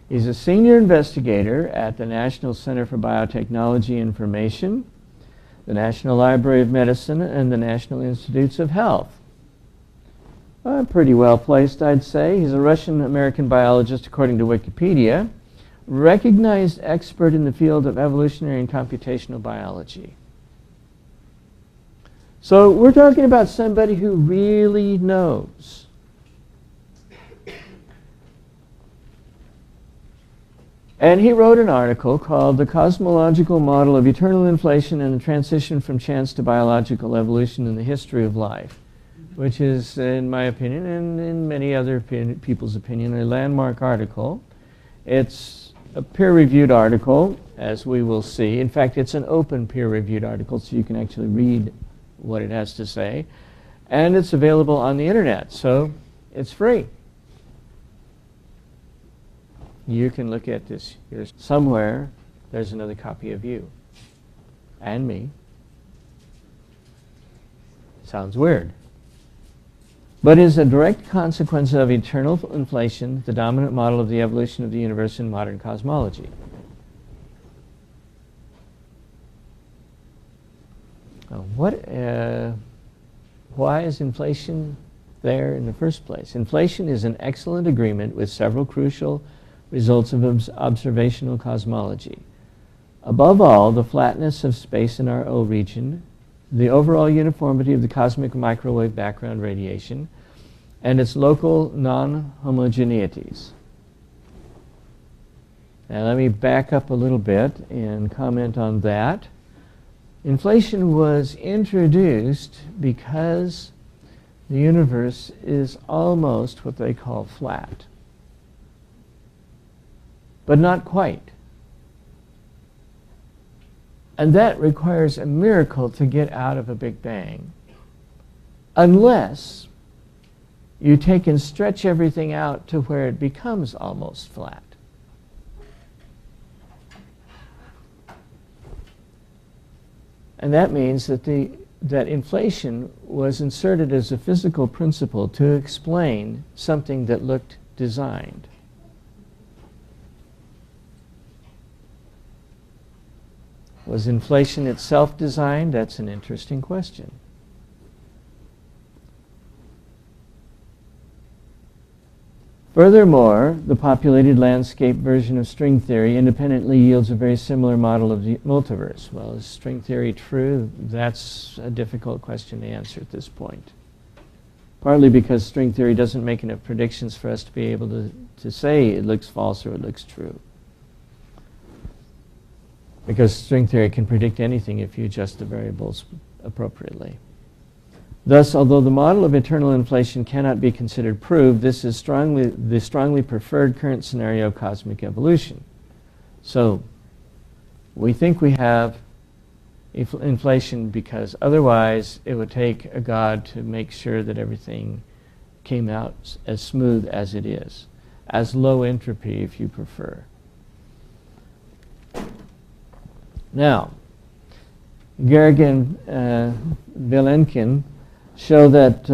Speaker 1: he's a senior investigator at the National Center for Biotechnology Information, the Library of Medicine, and the National Institutes of Health. Pretty well placed, I'd say. He's a Russian-American biologist, according to Wikipedia, recognized expert in the field of evolutionary and computational biology. So we're talking about somebody who really knows. And he wrote an article called The Cosmological Model of Eternal Inflation and the Transition from Chance to Biological Evolution in the History of Life, which is, in my opinion, and in many other people's opinion, a landmark article. It's a peer-reviewed article, as we will see. In fact, it's an open peer-reviewed article, so you can actually read what it has to say. And it's available on the internet, so it's free. You can look at this. Here's somewhere, there's another copy of you and me. Sounds weird. But is a direct consequence of eternal inflation, the dominant model of the evolution of the universe in modern cosmology. Why is inflation there in the first place? Inflation is an excellent agreement with several crucial results of observational cosmology. Above all, the flatness of space in our O region, the overall uniformity of the cosmic microwave background radiation, and its local non-homogeneities. Now let me back up a little bit and comment on that. Inflation was introduced because the universe is almost what they call flat, but not quite. And that requires a miracle to get out of a Big Bang, unless you take and stretch everything out to where it becomes almost flat. And that means that that inflation was inserted as a physical principle to explain something that looked designed. Was inflation itself designed? That's an interesting question. Furthermore, the populated landscape version of string theory independently yields a very similar model of the multiverse. Well, is string theory true? That's a difficult question to answer at this point. Partly because string theory doesn't make enough predictions for us to be able to say it looks false or it looks true. Because string theory can predict anything if you adjust the variables appropriately. Thus, although the model of eternal inflation cannot be considered proved, this is the strongly preferred current scenario of cosmic evolution. So, we think we have inflation because otherwise it would take a God to make sure that everything came out as smooth as it is, as low entropy if you prefer. Now, Gergen Vilenkin show that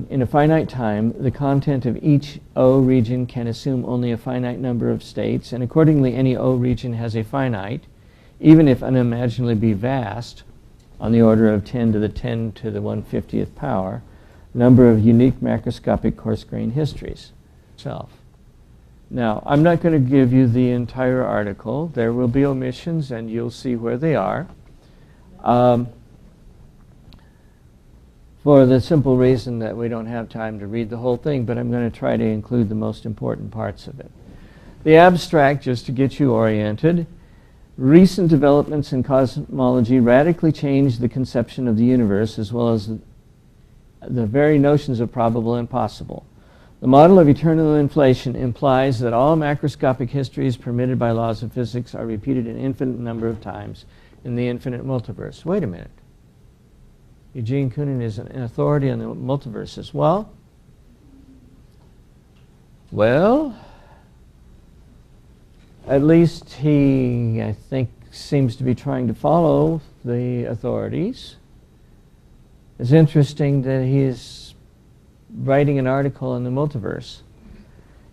Speaker 1: in a finite time, the content of each O region can assume only a finite number of states, and accordingly any O region has a finite, even if unimaginably be vast, on the order of 10 to the 10 to the 150th power, number of unique macroscopic coarse-grained histories itself. Now, I'm not going to give you the entire article. There will be omissions, and you'll see where they are. For the simple reason that we don't have time to read the whole thing, but I'm going to try to include the most important parts of it. The abstract, just to get you oriented, recent developments in cosmology radically changed the conception of the universe as well as the very notions of probable and possible. The model of eternal inflation implies that all macroscopic histories permitted by laws of physics are repeated an infinite number of times in the infinite multiverse. Wait a minute. Eugene Koonin is an authority on the multiverse as well. Well, at least he, I think, seems to be trying to follow the authorities. It's interesting that he is writing an article in the multiverse.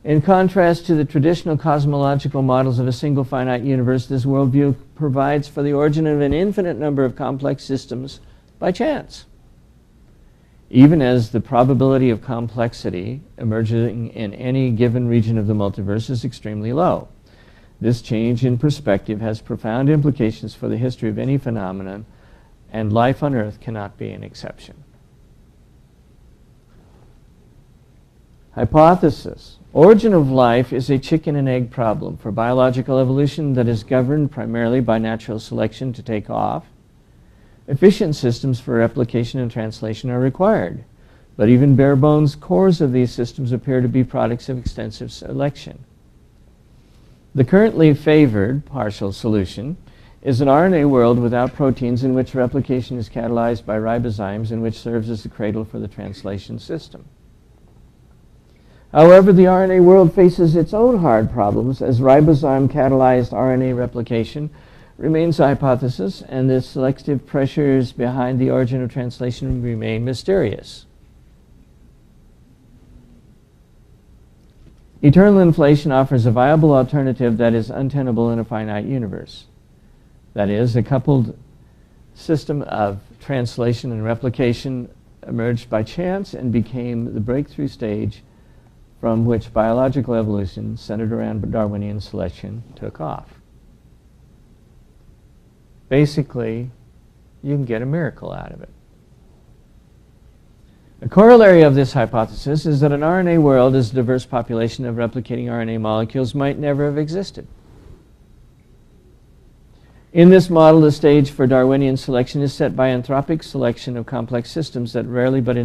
Speaker 1: In contrast to the traditional cosmological models of a single finite universe, this worldview provides for the origin of an infinite number of complex systems by chance, even as the probability of complexity emerging in any given region of the multiverse is extremely low. This change in perspective has profound implications for the history of any phenomenon, and life on Earth cannot be an exception. Hypothesis. Origin of life is a chicken and egg problem. For biological evolution that is governed primarily by natural selection to take off, efficient systems for replication and translation are required. But even bare bones cores of these systems appear to be products of extensive selection. The currently favored partial solution is an RNA world without proteins in which replication is catalyzed by ribozymes and which serves as the cradle for the translation system. However, the RNA world faces its own hard problems as ribozyme-catalyzed RNA replication remains a hypothesis, and the selective pressures behind the origin of translation remain mysterious. Eternal inflation offers a viable alternative that is untenable in a finite universe. That is, a coupled system of translation and replication emerged by chance and became the breakthrough stage from which biological evolution, centered around Darwinian selection, took off. Basically, you can get a miracle out of it. A corollary of this hypothesis is that an RNA world as a diverse population of replicating RNA molecules might never have existed. In this model, the stage for Darwinian selection is set by anthropic selection of complex systems that rarely but